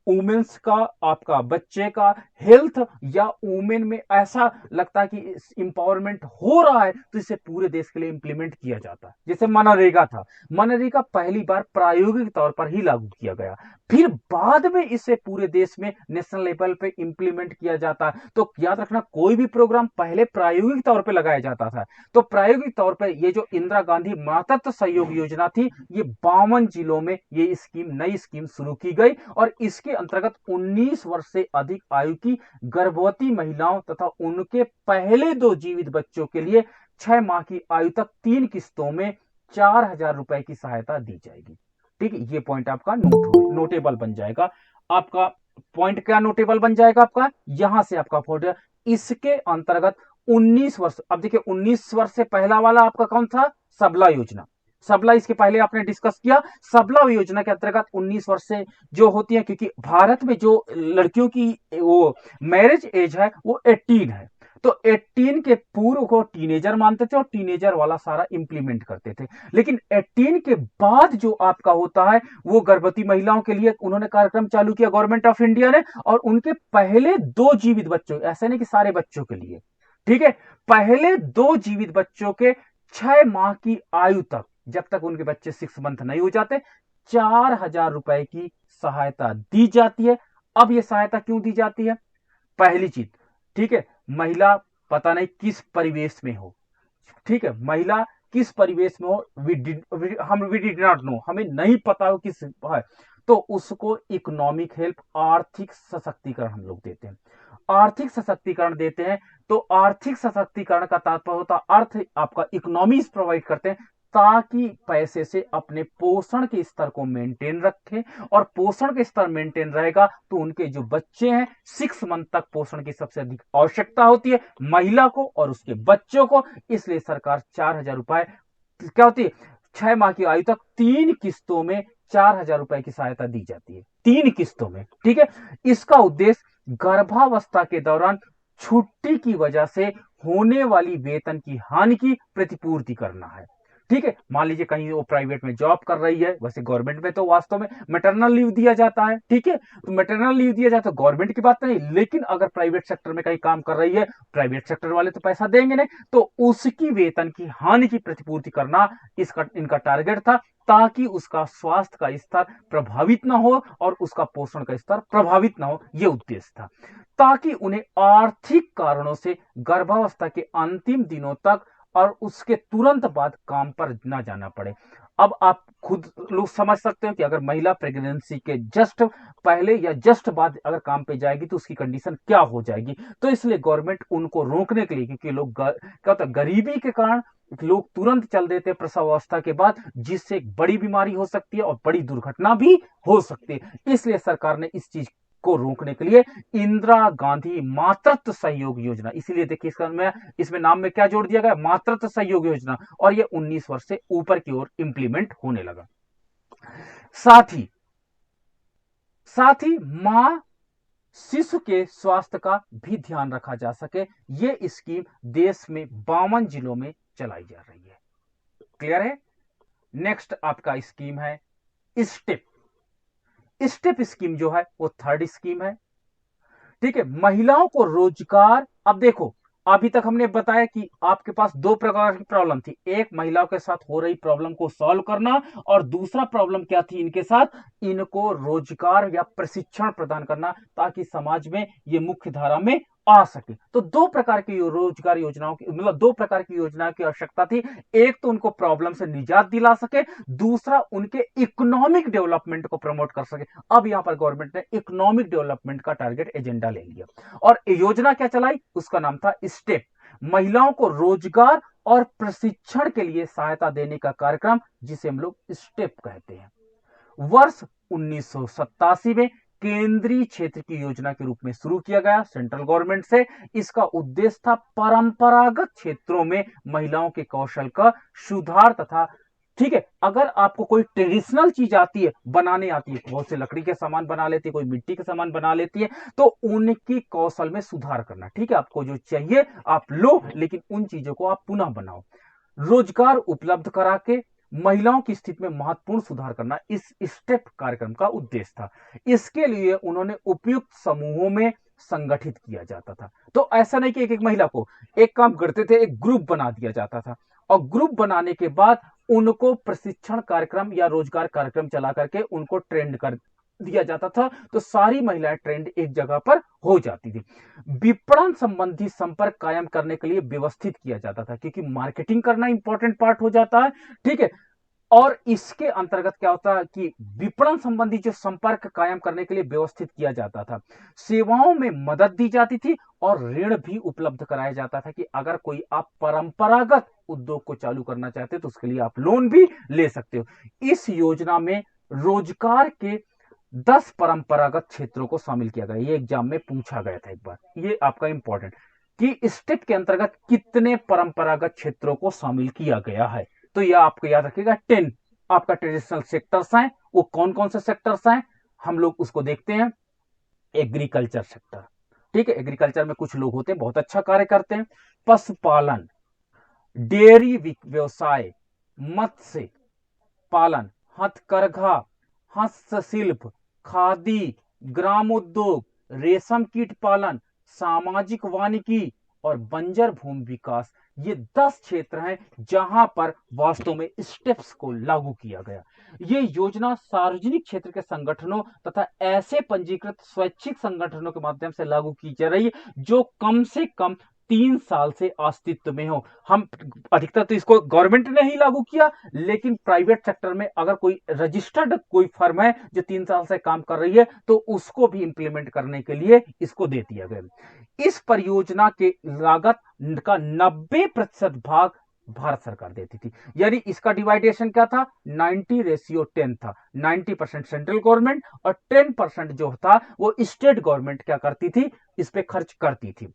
वुमेन्स का, आपका बच्चे का हेल्थ या वुमेन में ऐसा लगता है कि इंपावरमेंट हो रहा है, तो इसे पूरे देश के लिए इंप्लीमेंट किया जाता है। जैसे मनरेगा था, मनरेगा पहली बार प्रायोगिक तौर पर ही लागू किया गया, फिर बाद में इसे पूरे देश में नेशनल लेवल पे इंप्लीमेंट किया जाता है। तो याद रखना, कोई भी प्रोग्राम पहले प्रायोगिक तौर पे लगाया जाता था। तो प्रायोगिक तौर पे ये जो इंदिरा गांधी मातृत्व सहयोग योजना थी, ये 52 जिलों में ये स्कीम, नई स्कीम शुरू की गई, और इसके अंतर्गत 19 वर्ष से अधिक आयु की गर्भवती महिलाओं तथा उनके पहले 2 जीवित बच्चों के लिए 6 माह की आयु तक 3 किस्तों में 4,000 रुपए की सहायता दी जाएगी। ठीक है, ये पॉइंट आपका नोटेबल बन जाएगा। आपका पॉइंट क्या नोटेबल बन जाएगा आपका, यहां से आपका पॉइंट, इसके अंतर्गत 19 वर्ष, अब देखिए 19 वर्ष से पहला वाला आपका कौन था, सबला योजना। सबला इसके पहले आपने डिस्कस किया। सबला योजना के अंतर्गत 19 वर्ष से जो होती है, क्योंकि भारत में जो लड़कियों की वो मैरिज एज है वो 18 है, तो 18 के पूर्व को टीनेजर मानते थे और टीनेजर वाला सारा इंप्लीमेंट करते थे। लेकिन 18 के बाद जो आपका होता है वो गर्भवती महिलाओं के लिए उन्होंने कार्यक्रम चालू किया गवर्नमेंट ऑफ इंडिया ने, और उनके पहले 2 जीवित बच्चों, ऐसे नहीं कि सारे बच्चों के लिए, ठीक है, पहले 2 जीवित बच्चों के 6 माह की आयु तक, जब तक उनके बच्चे 6 मंथ नहीं हो जाते, 4,000 रुपए की सहायता दी जाती है। अब यह सहायता क्यों दी जाती है, पहली चीज, ठीक है, महिला पता नहीं किस परिवेश में हो, ठीक है, महिला किस परिवेश में हो, वी डिड नॉट नो, हमें नहीं पता हो किस है, तो उसको इकोनॉमिक हेल्प, आर्थिक सशक्तिकरण हम लोग देते हैं, आर्थिक सशक्तिकरण देते हैं। तो आर्थिक सशक्तिकरण का तात्पर्य होता है, अर्थ आपका इकोनॉमीज प्रोवाइड करते हैं, ताकि पैसे से अपने पोषण के स्तर को मेंटेन रखें, और पोषण का स्तर मेंटेन रहेगा तो उनके जो बच्चे हैं 6 मंथ तक पोषण की सबसे अधिक आवश्यकता होती है महिला को और उसके बच्चों को, इसलिए सरकार 4,000 रुपए क्या होती है, 6 माह की आयु तक 3 किस्तों में 4,000 रुपए की सहायता दी जाती है, 3 किस्तों में, ठीक है। इसका उद्देश्य गर्भावस्था के दौरान छुट्टी की वजह से होने वाली वेतन की हानि की प्रतिपूर्ति करना है, ठीक है। मान लीजिए कहीं वो प्राइवेट में जॉब कर रही है, वैसे गवर्नमेंट में तो वास्तव में मैटरनल लीव दिया जाता है, ठीक है, तो मैटरनल लीव दिया जाता है, गवर्नमेंट की बात नहीं, लेकिन अगर प्राइवेट सेक्टर में कहीं काम कर रही है, प्राइवेट सेक्टर वाले तो पैसा देंगे नहीं, तो उसकी वेतन की हानि की प्रतिपूर्ति करना इसका इनका टारगेट था, ताकि उसका स्वास्थ्य का स्तर प्रभावित ना हो और उसका पोषण का स्तर प्रभावित ना हो, यह उद्देश्य था, ताकि उन्हें आर्थिक कारणों से गर्भावस्था के अंतिम दिनों तक और उसके तुरंत बाद काम पर ना जाना पड़े। अब आप खुद लोग समझ सकते हो कि अगर महिला प्रेगनेंसी के जस्ट पहले या जस्ट बाद अगर काम पे जाएगी तो उसकी कंडीशन क्या हो जाएगी। तो इसलिए गवर्नमेंट उनको रोकने के लिए, क्योंकि लोग क्या होता है, गरीबी के कारण लोग तुरंत चल देते हैं प्रसव अवस्था के बाद, जिससे एक बड़ी बीमारी हो सकती है और बड़ी दुर्घटना भी हो सकती है। इसलिए सरकार ने इस चीज को रोकने के लिए इंदिरा गांधी मातृत्व सहयोग योजना, इसीलिए देखिए इसमें नाम में क्या जोड़ दिया गया, मातृत्व सहयोग योजना, और ये 19 वर्ष से ऊपर की ओर इंप्लीमेंट होने लगा। साथ ही मां शिशु के स्वास्थ्य का भी ध्यान रखा जा सके, ये स्कीम देश में 52 जिलों में चलाई जा रही है। क्लियर है। नेक्स्ट आपका स्कीम है स्टेप। स्टेप स्कीम जो है वो 3rd स्कीम है, ठीक है, महिलाओं को रोजगार। अब देखो, अभी तक हमने बताया कि आपके पास 2 प्रकार की प्रॉब्लम थी, एक महिलाओं के साथ हो रही प्रॉब्लम को सॉल्व करना, और दूसरा प्रॉब्लम क्या थी इनके साथ, इनको रोजगार या प्रशिक्षण प्रदान करना, ताकि समाज में ये मुख्य धारा में आ सके। तो 2 प्रकार की रोजगार योजनाओं की, मतलब 2 प्रकार की योजनाओं की आवश्यकता थी, एक तो उनको प्रॉब्लम से निजात दिला सके, दूसरा उनके इकोनॉमिक डेवलपमेंट को प्रमोट कर सके। अब यहां पर गवर्नमेंट ने इकोनॉमिक डेवलपमेंट का टारगेट एजेंडा ले लिया, और योजना क्या चलाई, उसका नाम था स्टेप, महिलाओं को रोजगार और प्रशिक्षण के लिए सहायता देने का कार्यक्रम, जिसे हम लोग स्टेप कहते हैं। वर्ष 1987 में केंद्रीय क्षेत्र की योजना के रूप में शुरू किया गया सेंट्रल गवर्नमेंट से। इसका उद्देश्य था परंपरागत क्षेत्रों में महिलाओं के कौशल का सुधार तथा, ठीक है, अगर आपको कोई ट्रेडिशनल चीज आती है, बनाने आती है, बहुत से लकड़ी के सामान बना लेती है, कोई मिट्टी के सामान बना लेती है, तो उनकी कौशल में सुधार करना, ठीक है, आपको जो चाहिए आप लो, लेकिन उन चीजों को आप पुनः बनाओ। रोजगार उपलब्ध करा के महिलाओं की स्थिति में महत्वपूर्ण सुधार करना इस स्टेप कार्यक्रम का उद्देश्य था। इसके लिए उन्होंने उपयुक्त समूहों में संगठित किया जाता था। तो ऐसा नहीं कि एक एक महिला को एक काम करते थे, एक ग्रुप बना दिया जाता था और ग्रुप बनाने के बाद उनको प्रशिक्षण कार्यक्रम या रोजगार कार्यक्रम चला करके उनको ट्रेंड कर दिया जाता था। तो सारी महिलाएं ट्रेंड एक जगह पर हो जाती थी। विपणन संबंधी संपर्क कायम करने के लिए व्यवस्थित किया जाता था, क्योंकि मार्केटिंग करना इंपॉर्टेंट पार्ट हो जाता है। ठीक है, और इसके अंतर्गत क्या होता है कि विपणन संबंधी जो संपर्क कायम करने के लिए व्यवस्थित किया जाता था, सेवाओं में मदद दी जाती थी और ऋण भी उपलब्ध कराया जाता था कि अगर कोई आप परंपरागत उद्योग को चालू करना चाहते हो तो उसके लिए आप लोन भी ले सकते हो। इस योजना में रोजगार के 10 परंपरागत क्षेत्रों को शामिल किया गया। ये एग्जाम में पूछा गया था एक बार, ये आपका इंपॉर्टेंट कि स्टेप के अंतर्गत कितने परंपरागत क्षेत्रों को शामिल किया गया है। तो यह आपको याद रखिएगा 10 आपका ट्रेडिशनल सेक्टर्स हैं। वो कौन कौन से सेक्टर्स हैं हम लोग उसको देखते हैं। एग्रीकल्चर सेक्टर, ठीक है, एग्रीकल्चर में कुछ लोग होते हैं बहुत अच्छा कार्य करते हैं। पशुपालन, डेयरी व्यवसाय, मत्स्य पालन, हथकरघा, हस्तशिल्प, खादी, ग्रामोद्योग, रेशम कीट पालन, सामाजिक वानिकी और बंजर भूमि विकास, ये 10 क्षेत्र हैं जहां पर वास्तव में स्टेप्स को लागू किया गया। ये योजना सार्वजनिक क्षेत्र के संगठनों तथा ऐसे पंजीकृत स्वैच्छिक संगठनों के माध्यम से लागू की जा रही है जो कम से कम 3 साल से अस्तित्व में हो। हम अधिकतर तो इसको गवर्नमेंट ने ही लागू किया, लेकिन प्राइवेट सेक्टर में अगर कोई रजिस्टर्ड कोई फर्म है जो 3 साल से काम कर रही है तो उसको भी इंप्लीमेंट करने के लिए इसको दे दिया गया। इस परियोजना के लागत का 90% भाग भारत सरकार देती थी। यानी इसका डिवाइडेशन क्या था, 90:10 था। 90% सेंट्रल गवर्नमेंट और 10% जो था वो स्टेट गवर्नमेंट क्या करती थी, इस पे खर्च करती थी।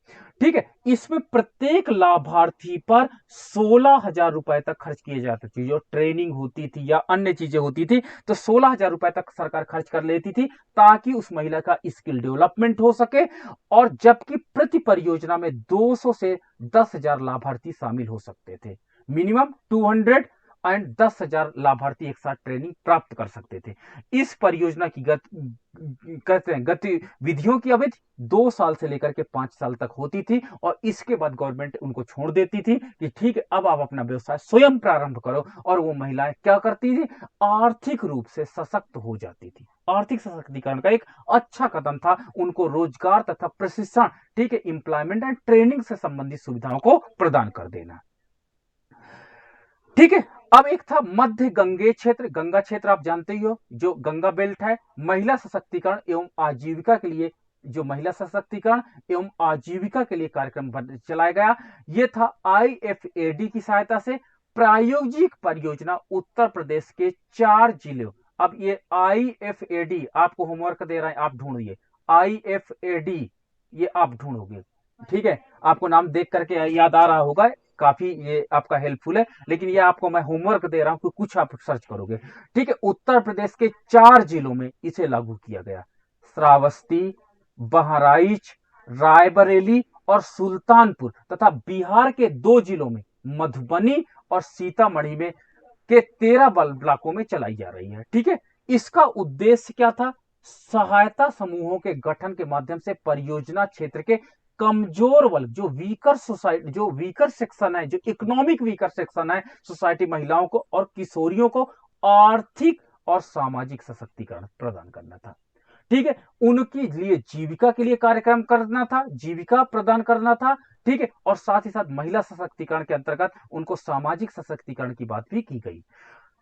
ठीक है, इसमें प्रत्येक लाभार्थी पर 16,000 रुपए तक खर्च किए जाते थे। जो ट्रेनिंग होती थी या अन्य चीजें होती थी तो 16,000 रुपए तक सरकार खर्च कर लेती थी ताकि उस महिला का स्किल डेवलपमेंट हो सके। और जबकि प्रति परियोजना में 200 से 10,000 लाभार्थी शामिल हो सकते थे। मिनिमम 200 एंड 10,000 लाभार्थी एक साथ ट्रेनिंग प्राप्त कर सकते थे। इस परियोजना की गतिविधियों की अवधि 2 साल से लेकर के 5 साल तक होती थी और इसके बाद गवर्नमेंट उनको छोड़ देती थी कि ठीक है अब आप अपना व्यवसाय स्वयं प्रारंभ करो। और वो महिलाएं क्या करती थी, आर्थिक रूप से सशक्त हो जाती थी। आर्थिक सशक्तिकरण का एक अच्छा कदम था उनको रोजगार तथा प्रशिक्षण, ठीक है, एम्प्लॉयमेंट एंड ट्रेनिंग से संबंधित सुविधाओं को प्रदान कर देना। ठीक है, अब एक था मध्य गंगे क्षेत्र। गंगा क्षेत्र आप जानते ही हो, जो गंगा बेल्ट है। महिला सशक्तिकरण एवं आजीविका के लिए जो महिला सशक्तिकरण एवं आजीविका के लिए कार्यक्रम चलाया गया, ये था IFAD की सहायता से प्रायोगिक परियोजना उत्तर प्रदेश के 4 जिलों। अब ये IFAD आपको होमवर्क दे रहा है, आप ढूंढिए IFAD, ये आप ढूंढोगे। ठीक है, आपको नाम देख करके याद आ रहा होगा, काफी ये आपका हेल्पफुल है, लेकिन ये आपको मैं होमवर्क दे रहा हूं कि कुछ आप सर्च करोगे। ठीक है, उत्तर प्रदेश के 4 जिलों में इसे लागू किया गया। श्रावस्ती, बहराइच, रायबरेली और सुल्तानपुर तथा बिहार के 2 जिलों में मधुबनी और सीतामढ़ी में के 13 ब्लॉकों में चलाई जा रही है। ठीक है, इसका उद्देश्य क्या था, सहायता समूहों के गठन के माध्यम से परियोजना क्षेत्र के कमजोर वर्ग, जो वीकर सोसाइटी, जो वीकर सेक्शन है, जो इकोनॉमिक वीकर सेक्शन है सोसाइटी, महिलाओं को और किशोरियों को आर्थिक और सामाजिक सशक्तिकरण प्रदान करना था। ठीक है, उनके लिए जीविका के लिए कार्यक्रम करना था, जीविका प्रदान करना था। ठीक है, और साथ ही साथ महिला सशक्तिकरण के अंतर्गत उनको सामाजिक सशक्तिकरण की बात भी की गई।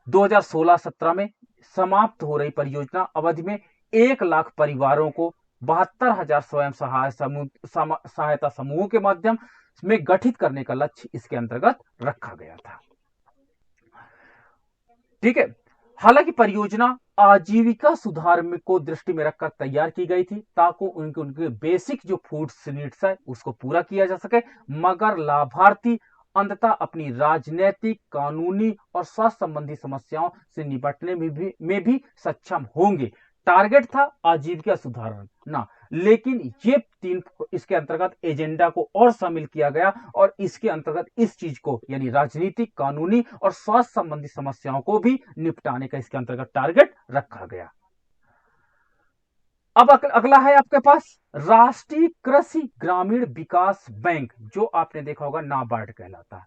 2016-17 में समाप्त हो रही परियोजना अवधि में 1 लाख परिवारों को 72,000 स्वयं सहायता समूहों के माध्यम में गठित करने का लक्ष्य इसके अंतर्गत रखा गया था। ठीक है, हालांकि परियोजना आजीविका सुधार को दृष्टि में रखकर तैयार की गई थी ताकि उनके बेसिक जो फूड नीड्स है उसको पूरा किया जा सके, मगर लाभार्थी अंततः अपनी राजनीतिक, कानूनी और स्वास्थ्य संबंधी समस्याओं से निपटने में भी सक्षम होंगे। टारगेट था आजीविका सुधार ना, लेकिन ये तीन इसके अंतर्गत एजेंडा को और शामिल किया गया और इसके अंतर्गत इस चीज को यानी राजनीतिक, कानूनी और स्वास्थ्य संबंधी समस्याओं को भी निपटाने का इसके अंतर्गत टारगेट रखा गया। अब अगला है आपके पास राष्ट्रीय कृषि ग्रामीण विकास बैंक, जो आपने देखा होगा नाबार्ड कहलाता है।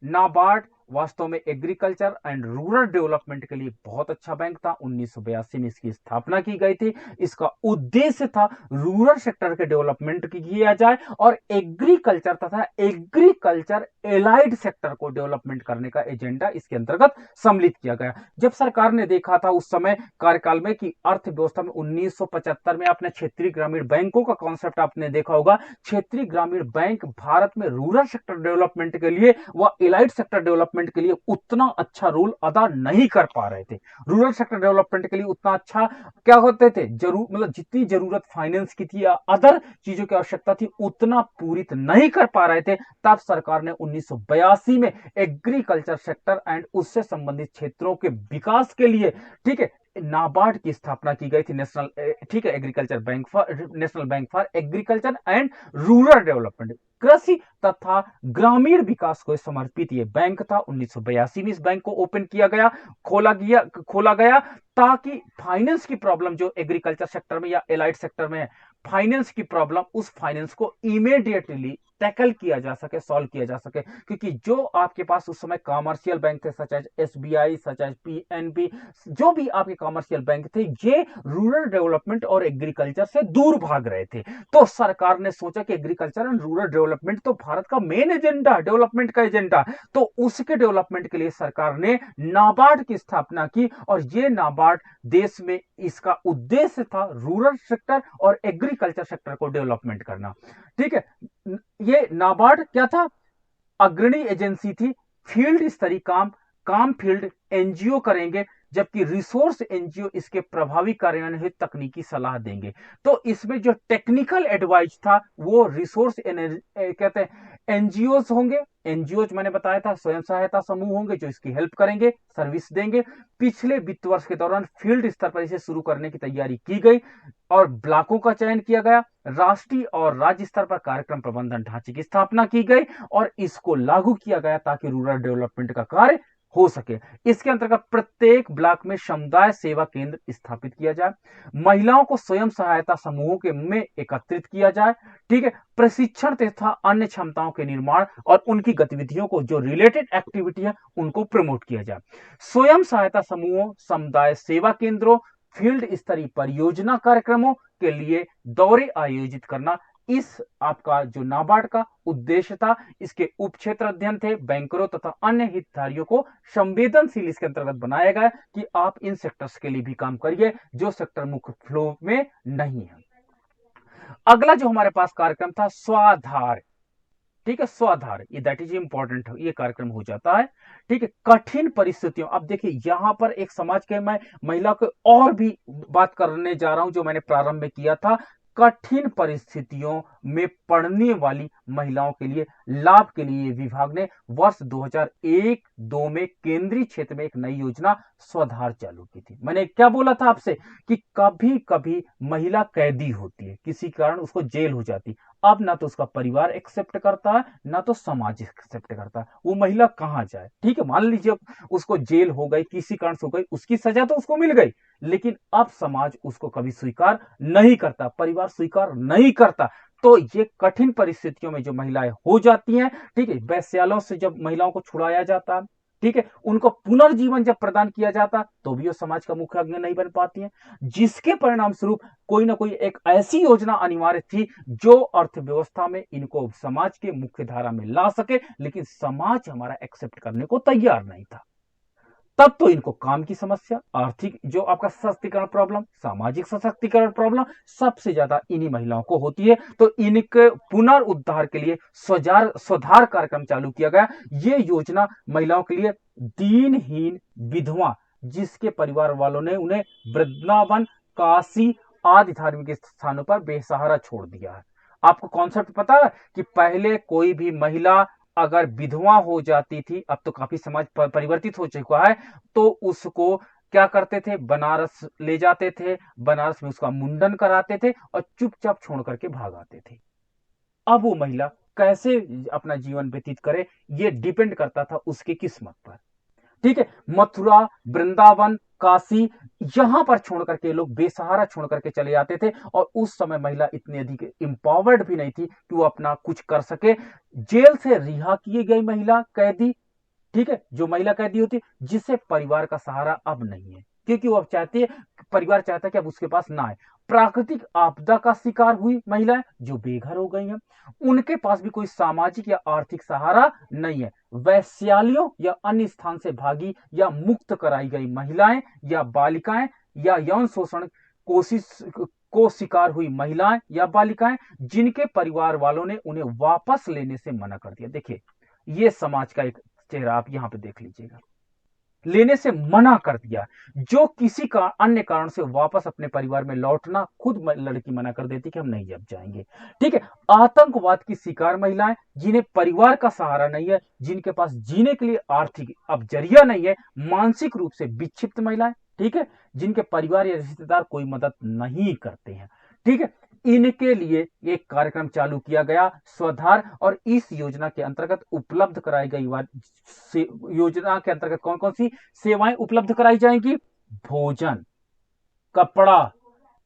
नाबार्ड वास्तव में एग्रीकल्चर एंड रूरल डेवलपमेंट के लिए बहुत अच्छा बैंक था। 1982 में इसकी स्थापना की गई थी। इसका उद्देश्य था रूरल सेक्टर के डेवलपमेंट की किया जाए और एग्रीकल्चर तथा एग्रीकल्चर एलाइड सेक्टर को डेवलपमेंट करने का एजेंडा इसके अंतर्गत सम्मिलित किया गया। जब सरकार ने देखा था उस समय कार्यकाल में कि अर्थव्यवस्था में 1975 में आपने क्षेत्रीय ग्रामीण बैंकों का कॉन्सेप्ट आपने देखा होगा। क्षेत्रीय ग्रामीण बैंक भारत में रूरल सेक्टर डेवलपमेंट के लिए व एलाइड सेक्टर डेवलपमेंट के लिए उतना अच्छा रोल अदा नहीं कर पा रहे थे। रूरल सेक्टर डेवलपमेंट के लिए उतना अच्छा क्या होते थे, मतलब जितनी जरूरत फाइनेंस की थी या अदर चीजों की आवश्यकता थी उतना पूरित नहीं कर पा रहे थे। तब सरकार ने 1982 में एग्रीकल्चर सेक्टर एंड उससे संबंधित क्षेत्रों के विकास के लिए, ठीक है, नाबार्ड की स्थापना की गई थी। नेशनल, ठीक है, agriculture bank for, national bank for agriculture and rural development, कृषि तथा ग्रामीण विकास को समर्पित ये बैंक था। 1982 में इस बैंक को ओपन किया गया, खोला गया ताकि फाइनेंस की प्रॉब्लम जो एग्रीकल्चर सेक्टर में या एलाइड सेक्टर में फाइनेंस की प्रॉब्लम, उस फाइनेंस को इमीडिएटली टैकल किया जा सके, सॉल्व किया जा सके। क्योंकि जो आपके पास उस समय कॉमर्शियल बैंक थे such as SBI, such as PNB, जो भी आपके कॉमर्शियल बैंक थे, ये रूरल डेवलपमेंट और एग्रीकल्चर से दूर भाग रहे थे। तो सरकार ने सोचा कि एग्रीकल्चर एंड रूरल डेवलपमेंट तो भारत का मेन एजेंडा, डेवलपमेंट का एजेंडा, तो उसके डेवलपमेंट के लिए सरकार ने नाबार्ड की स्थापना की। और ये नाबार्ड देश में इसका उद्देश्य था रूरल सेक्टर और एग्रीकल्चर सेक्टर को डेवलपमेंट करना। ठीक है, ये नाबार्ड क्या था, अग्रणी एजेंसी थी। फील्ड स्तरीय काम फील्ड एनजीओ करेंगे, जबकि रिसोर्स एनजीओ इसके प्रभावी कार्यान्वयन हेतु तकनीकी सलाह देंगे। तो इसमें जो टेक्निकल एडवाइस था वो रिसोर्स कहते हैं एनजीओज होंगे। एनजीओज मैंने बताया था स्वयं सहायता समूह होंगे जो इसकी हेल्प करेंगे, सर्विस देंगे। पिछले वित्त वर्ष के दौरान फील्ड स्तर पर इसे शुरू करने की तैयारी की गई और ब्लॉकों का चयन किया गया। राष्ट्रीय और राज्य स्तर पर कार्यक्रम प्रबंधन ढांचे की स्थापना की गई और इसको लागू किया गया ताकि रूरल डेवलपमेंट का कार्य हो सके। इसके अंतर्गत प्रत्येक ब्लॉक में समुदाय सेवा केंद्र स्थापित किया जाए, महिलाओं को स्वयं सहायता समूहों के में एकत्रित किया जाए, ठीक है, प्रशिक्षण तथा अन्य क्षमताओं के निर्माण और उनकी गतिविधियों को जो रिलेटेड एक्टिविटी है उनको प्रमोट किया जाए। स्वयं सहायता समूहों, समुदाय सेवा केंद्रों, फील्ड स्तरीय परियोजना कार्यक्रमों के लिए दौरे आयोजित करना, इस आपका जो नाबार्ड का उद्देश्य था। इसके उप क्षेत्र अध्ययन थे, बैंकरों तथा अन्य हितधारियों को संवेदनशील इसके अंतर्गत बनाया गया कि आप इन सेक्टर्स के लिए भी काम करिए जो सेक्टर मुख्य फ्लो में नहीं है। अगला जो हमारे पास कार्यक्रम था स्वाधार, ठीक है, स्वाधार, ये दैट इज इंपॉर्टेंट, ये कार्यक्रम हो जाता है। ठीक है, कठिन परिस्थितियों, अब देखिए यहां पर एक समाज के मैं महिला को और भी बात करने जा रहा हूं जो मैंने प्रारंभ में किया था। कठिन परिस्थितियों में पड़ने वाली महिलाओं के लिए लाभ के लिए विभाग ने वर्ष 2001-2 में केंद्रीय क्षेत्र में एक नई योजना स्वाधार चालू की थी। मैंने क्या बोला था आपसे कि कभी कभी महिला कैदी होती है, किसी कारण उसको जेल हो जाती, अब ना तो उसका परिवार एक्सेप्ट करता है ना तो समाज एक्सेप्ट करता है, वो महिला कहां जाए। ठीक है, मान लीजिए उसको जेल हो गई, किसी कारण से हो गई, उसकी सजा तो उसको मिल गई, लेकिन अब समाज उसको कभी स्वीकार नहीं करता, परिवार स्वीकार नहीं करता। तो ये कठिन परिस्थितियों में जो महिलाएं हो जाती हैं, ठीक है, वैश्यालयों से जब महिलाओं को छुड़ाया जाता, ठीक है, उनको पुनर्जीवन जब प्रदान किया जाता तो भी वो समाज का मुख्य अंग नहीं बन पाती हैं, जिसके परिणाम स्वरूप कोई ना कोई एक ऐसी योजना अनिवार्य थी जो अर्थव्यवस्था में इनको समाज के मुख्य धारा में ला सके, लेकिन समाज हमारा एक्सेप्ट करने को तैयार नहीं था। तब तो इनको काम की समस्या, आर्थिक जो आपका सशक्तिकरण प्रॉब्लम, सामाजिक सशक्तिकरण प्रॉब्लम सबसे ज्यादा इन्हीं महिलाओं को होती है। तो इनके पुनरुद्धार के लिए स्वधार कार्यक्रम चालू किया गया। ये योजना महिलाओं के लिए दीनहीन विधवा जिसके परिवार वालों ने उन्हें वृंदावन, काशी आदि धार्मिक स्थानों पर बेसहारा छोड़ दिया है। आपको कॉन्सेप्ट पता है कि पहले कोई भी महिला अगर विधवा हो जाती थी, अब तो काफी समाज परिवर्तित हो चुका है, तो उसको क्या करते थे, बनारस ले जाते थे, बनारस में उसका मुंडन कराते थे और चुपचाप छोड़ करके भाग आते थे। अब वो महिला कैसे अपना जीवन व्यतीत करे, ये डिपेंड करता था उसकी किस्मत पर। ठीक है, मथुरा, वृंदावन, काशी, यहां पर छोड़ करके लोग बेसहारा छोड़ करके चले जाते थे। और उस समय महिला इतनी अधिक इंपावर्ड भी नहीं थी कि वो अपना कुछ कर सके। जेल से रिहा किए गई महिला कैदी, ठीक है, जो महिला कैदी होती है जिसे परिवार का सहारा अब नहीं है, क्योंकि वो अब चाहती है, परिवार चाहता है कि अब उसके पास ना आए। प्राकृतिक आपदा का शिकार हुई महिलाएं जो बेघर हो गई हैं, उनके पास भी कोई सामाजिक या आर्थिक सहारा नहीं है। वैश्यालियों या अन्य स्थान से भागी या मुक्त कराई गई महिलाएं या बालिकाएं या यौन शोषण कोशिश को शिकार हुई महिलाएं या बालिकाएं जिनके परिवार वालों ने उन्हें वापस लेने से मना कर दिया। देखिए, ये समाज का एक चेहरा आप यहां पे देख लीजिएगा, लेने से मना कर दिया। जो किसी का अन्य कारण से वापस अपने परिवार में लौटना, खुद लड़की मना कर देती कि हम नहीं अब जाएंगे। ठीक है, आतंकवाद की शिकार महिलाएं जिन्हें परिवार का सहारा नहीं है, जिनके पास जीने के लिए आर्थिक अब जरिया नहीं है, मानसिक रूप से विक्षिप्त महिलाएं, ठीक है, जिनके परिवार या रिश्तेदार कोई मदद नहीं करते हैं। ठीक है, इनके लिए एक कार्यक्रम चालू किया गया स्वधार, और इस योजना के अंतर्गत उपलब्ध कराई गई योजना के अंतर्गत कौन कौन सी सेवाएं उपलब्ध कराई जाएंगी? भोजन, कपड़ा,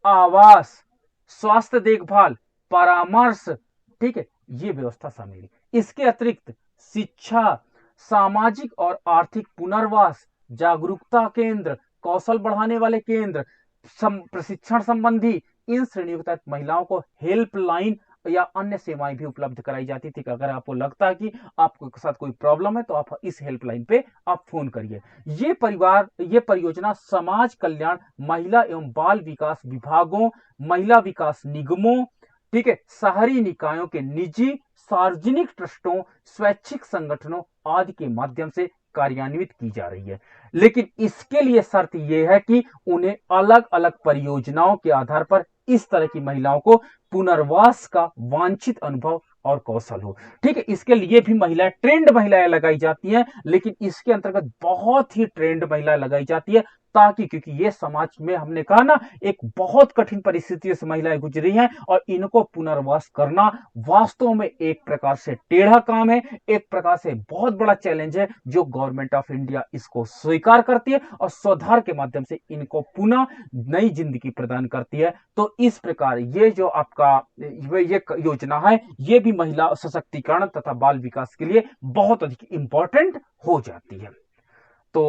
आवास, स्वास्थ्य देखभाल, परामर्श, ठीक है, ये व्यवस्था शामिल है। इसके अतिरिक्त शिक्षा, सामाजिक और आर्थिक पुनर्वास, जागरूकता केंद्र, कौशल बढ़ाने वाले केंद्र, प्रशिक्षण संबंधी इन श्रेणियों के तहत महिलाओं को हेल्पलाइन या अन्य सेवाएं भी उपलब्ध कराई जाती थी कि अगर आपको लगता है कि आपके साथ कोई प्रॉब्लम है तो आप इस हेल्पलाइन पे आप फोन करिए। ये परियोजना समाज कल्याण, महिला एवं बाल विकास विभागों, महिला विकास निगमों, ठीक है, शहरी निकायों के निजी, सार्वजनिक ट्रस्टों, स्वैच्छिक संगठनों आदि के माध्यम से कार्यान्वित की जा रही है। लेकिन इसके लिए शर्त यह है कि उन्हें अलग अलग परियोजनाओं के आधार पर इस तरह की महिलाओं को पुनर्वास का वांछित अनुभव और कौशल हो। ठीक है, इसके लिए भी महिलाएं, ट्रेंड महिलाएं लगाई जाती हैं, लेकिन इसके अंतर्गत बहुत ही ट्रेंड महिलाएं लगाई जाती है ताकि, क्योंकि ये समाज में हमने कहा ना, एक बहुत कठिन परिस्थितियों से महिलाएं गुजरी हैं और इनको पुनर्वास करना वास्तव में एक प्रकार से टेढ़ा काम है, एक प्रकार से बहुत बड़ा चैलेंज है, जो गवर्नमेंट ऑफ इंडिया इसको स्वीकार करती है और स्वधार के माध्यम से इनको पुनः नई जिंदगी प्रदान करती है। तो इस प्रकार ये जो आपका ये योजना है, ये भी महिला सशक्तिकरण तथा बाल विकास के लिए बहुत अधिक इंपॉर्टेंट हो जाती है। तो